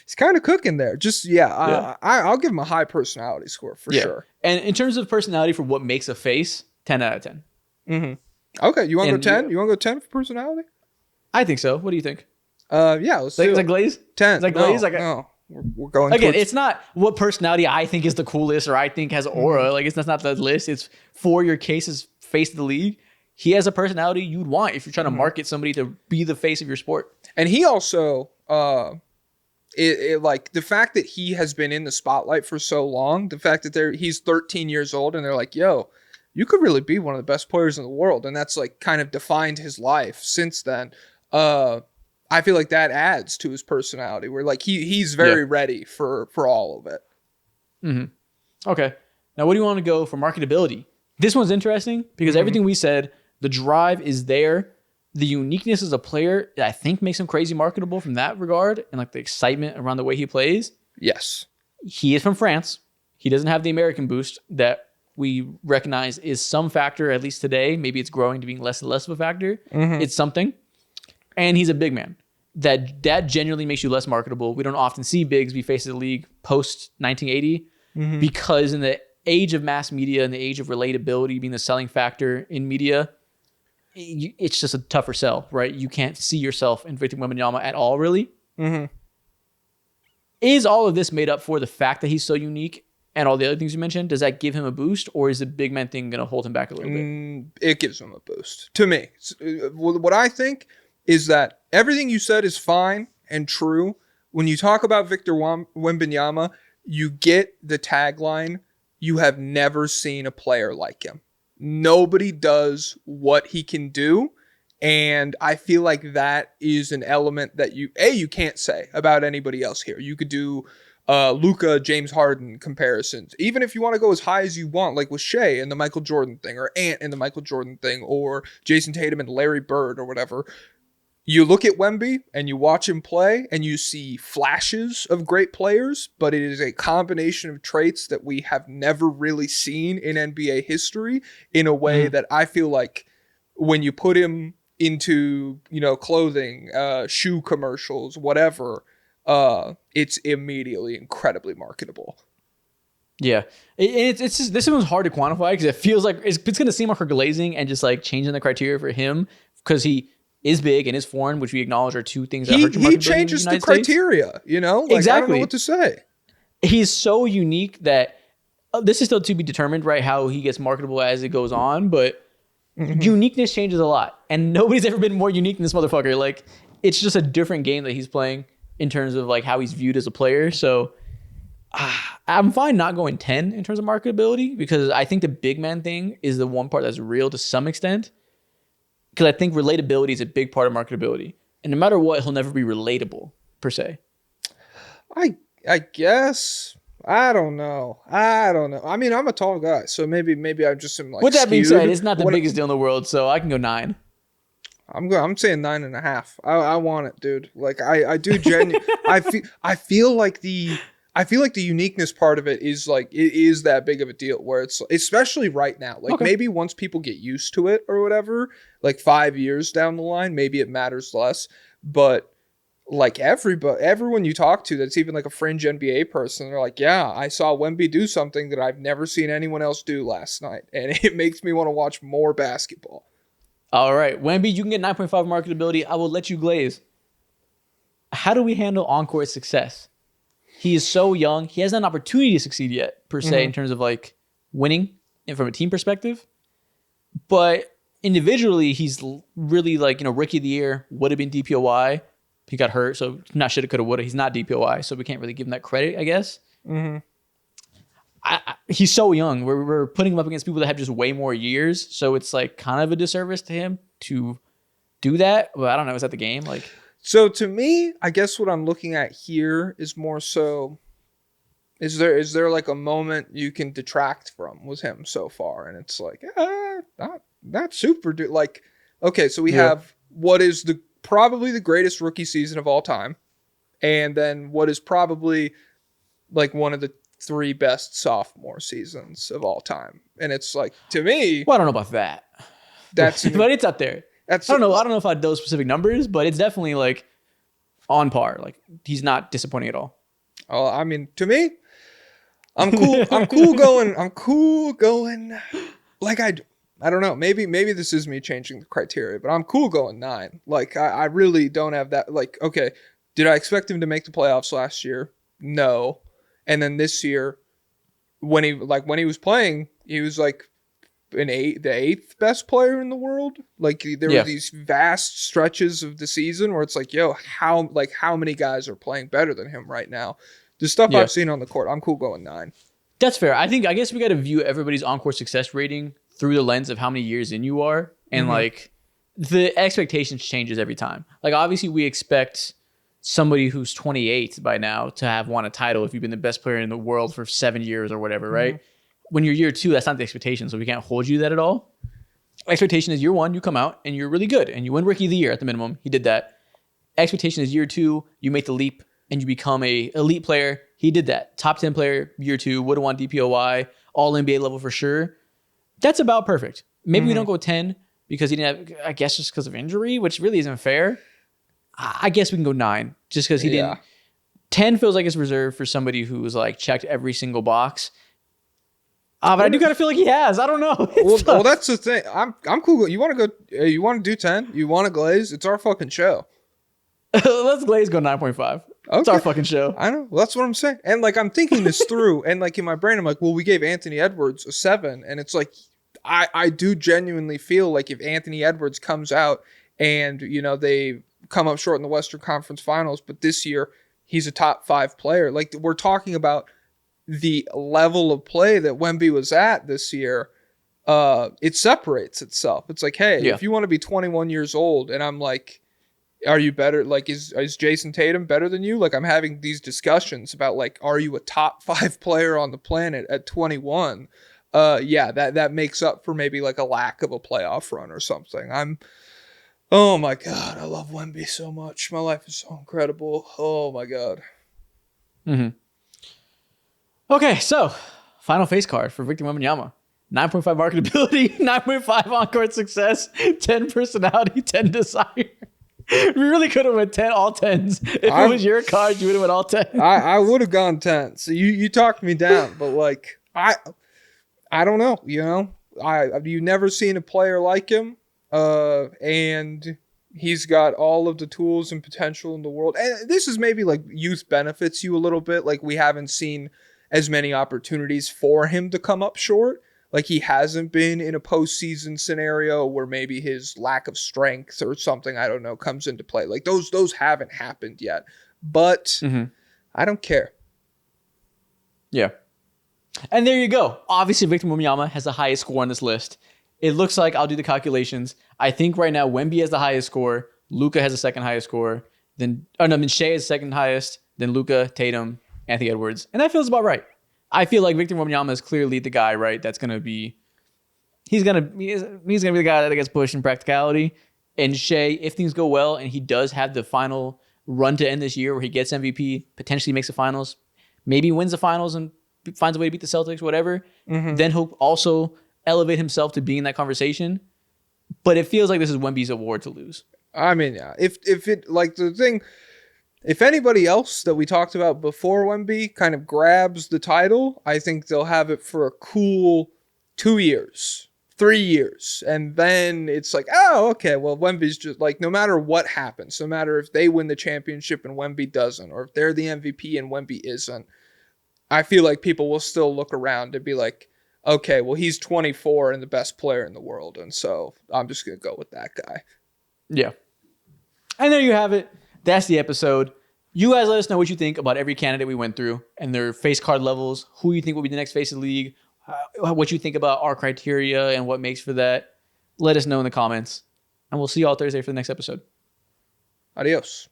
he's kind of cooking there." Just I'll give him a high personality score for sure. And in terms of personality for what makes a face, 10 out of 10. Mm-hmm. Okay, you want to go 10? You want to go 10 for personality? I think so. What do you think? Let's is that Glaze? 10. Is that Glaze? No. We're going again. It's not what personality I think is the coolest or I think has aura. Like that's not the list. It's for your case's face of the league. He has a personality you'd want if you're trying to market somebody to be the face of your sport. And he also, like the fact that he has been in the spotlight for so long, the fact that he's 13 years old and they're like, "Yo, you could really be one of the best players in the world," and that's like kind of defined his life since then. I feel like that adds to his personality where like he's very ready for all of it. Mm-hmm. Okay. Now, what do you want to go for marketability? This one's interesting because everything we said, the drive is there. The uniqueness as a player, I think makes him crazy marketable from that regard and like the excitement around the way he plays. Yes. He is from France. He doesn't have the American boost that we recognize is some factor, at least today. Maybe it's growing to being less and less of a factor. It's something. And he's a big man. That genuinely makes you less marketable. We don't often see bigs be face of the league post 1980 because in the age of mass media and the age of relatability being the selling factor in media, it's just a tougher sell, right? You can't see yourself in Victor Wembanyama at all, really. Is all of this made up for the fact that he's so unique and all the other things you mentioned? Does that give him a boost, or is the big man thing going to hold him back a little bit? It gives him a boost. To me, what I think is that everything you said is fine and true. When you talk about Victor Wembanyama, you get the tagline, "You have never seen a player like him." Nobody does what he can do. And I feel like that is an element that you can't say about anybody else here. You could do Luka, James Harden comparisons. Even if you want to go as high as you want, like with Shai and the Michael Jordan thing, or Ant and the Michael Jordan thing, or Jayson Tatum and Larry Bird or whatever. you look at Wemby and you watch him play and you see flashes of great players, but it is a combination of traits that we have never really seen in NBA history in a way that I feel like when you put him into, clothing, shoe commercials, whatever, it's immediately incredibly marketable. Yeah, it's just, this one's hard to quantify because it feels like it's going to seem like we're glazing and just like changing the criteria for him because he is big and is foreign, which we acknowledge are two things that hurt your marketability. He changes the criteria, Exactly. I don't know what to say. He's so unique that this is still to be determined, right? How he gets marketable as it goes on, but uniqueness changes a lot, and nobody's ever been more unique than this motherfucker. Like, it's just a different game that he's playing in terms of like how he's viewed as a player. So I'm fine not going 10 in terms of marketability because I think the big man thing is the one part that's real to some extent. Because I think relatability is a big part of marketability, and no matter what, he'll never be relatable per se. I guess. I don't know. I mean, I'm a tall guy, so maybe I just am like. With that being said, it's not the biggest deal in the world, so I can go 9. I'm saying 9.5. I want it, dude. Like I do genuinely. I feel like the uniqueness part of it is like it is that big of a deal where it's especially right now. Like maybe once people get used to it or whatever, like 5 years down the line, maybe it matters less. But like everyone you talk to that's even like a fringe NBA person, they're like, yeah, I saw Wemby do something that I've never seen anyone else do last night. And it makes me want to watch more basketball. All right, Wemby, you can get 9.5 marketability. I will let you glaze. How do we handle on-court success? He is so young. He hasn't had an opportunity to succeed yet, per se, in terms of like winning and from a team perspective. But individually, he's really like, rookie of the year, would have been DPOY. He got hurt, so not shoulda, coulda, woulda. He's not DPOY, so we can't really give him that credit, I guess. He's so young. We're putting him up against people that have just way more years, so it's like kind of a disservice to him to do that. Well, I don't know. Is that the game? Like, so to me, I guess what I'm looking at here is more so. Is there like a moment you can detract from with him so far, and it's like not super dude. Like, okay, so we have what is probably the greatest rookie season of all time, and then what is probably like one of the 3 best sophomore seasons of all time. And it's like, to me, well, I don't know about that. But it's up there. I don't know if I had those specific numbers, but it's definitely like on par. Like, he's not disappointing at all. Oh, I mean, to me, I'm cool. I'm cool going. Like, I don't know. Maybe this is me changing the criteria, but I'm cool going 9. Like, I really don't have that. Like, okay, did I expect him to make the playoffs last year? No. And then this year, when he was playing, he was like the 8th best player in the world. Like, there were these vast stretches of the season where it's like, yo, how many guys are playing better than him right now? The stuff I've seen on the court, I'm cool going 9. That's fair. I guess we got to view everybody's on-court success rating through the lens of how many years in you are. And like, the expectations changes every time. Like, obviously we expect somebody who's 28 by now to have won a title if you've been the best player in the world for 7 years or whatever, right? When you're year 2, that's not the expectation, so we can't hold you that at all. Expectation is year 1, you come out and you're really good and you win rookie of the year at the minimum. He did that. Expectation is year 2, you make the leap and you become a elite player. He did that. Top 10 player, year 2, would have won DPOY, all NBA level for sure. That's about perfect. Maybe we don't go 10 because he didn't have, I guess just because of injury, which really isn't fair. I guess we can go 9 just because he didn't. 10 feels like it's reserved for somebody who's like checked every single box. But I do kind of feel like he has. I don't know. Well, that's the thing. I'm cool. You want to go? You want to do 10? You want to glaze? It's our fucking show. Let's glaze go 9.5. Okay. It's our fucking show. I know. Well, that's what I'm saying. And like, I'm thinking this through, and like in my brain, I'm like, well, we gave Anthony Edwards a 7, and it's like, I do genuinely feel like if Anthony Edwards comes out and they come up short in the Western Conference Finals, but this year he's a top 5 player. Like, we're talking about the level of play that Wemby was at this year. It separates itself. It's like, hey, if you want to be 21 years old, and I'm like, are you better? Like, is Jayson Tatum better than you? Like, I'm having these discussions about like, are you a top 5 player on the planet at 21? That makes up for maybe like a lack of a playoff run or something. Oh my God, I love Wemby so much. My life is so incredible. Oh my God. Mm-hmm. Okay, so final face card for Victor Wembanyama. 9.5 marketability, 9.5 on-court success, 10 personality, 10 desire. We really could have went 10, all 10s. If it was your card, you would have went all 10s. I would have gone 10. So you talked me down, but like I don't know, you know. You've never seen a player like him. And he's got all of the tools and potential in the world. And this is maybe like youth benefits you a little bit. Like we haven't seen as many opportunities for him to come up short. Like he hasn't been in a postseason scenario where maybe his lack of strength or something, I don't know, comes into play. Like those haven't happened yet. But I don't care. Yeah. And there you go. Obviously, Victor Wembanyama has the highest score on this list. It looks like, I'll do the calculations. I think right now Wemby has the highest score. Luka has the second highest score. Then Shai is second highest. Then Luka, Tatum, Anthony Edwards. And that feels about right. I feel like Victor Wembanyama is clearly the guy, right? That's going to be... He's gonna be the guy that gets pushed in practicality. And Shai, if things go well and he does have the final run to end this year where he gets MVP, potentially makes the finals, maybe wins the finals and finds a way to beat the Celtics, whatever, then he'll also elevate himself to being in that conversation. But it feels like this is Wemby's award to lose. I mean, yeah. If it like the thing, if anybody else that we talked about before Wemby kind of grabs the title, I think they'll have it for a cool 2 years, 3 years. And then it's like, oh, okay, well, Wemby's just like, no matter what happens, no matter if they win the championship and Wemby doesn't, or if they're the MVP and Wemby isn't, I feel like people will still look around and be like, okay, well, he's 24 and the best player in the world. And so I'm just going to go with that guy. Yeah. And there you have it. That's the episode. You guys let us know what you think about every candidate we went through and their face card levels, who you think will be the next face of the league, what you think about our criteria and what makes for that. Let us know in the comments. And we'll see you all Thursday for the next episode. Adios.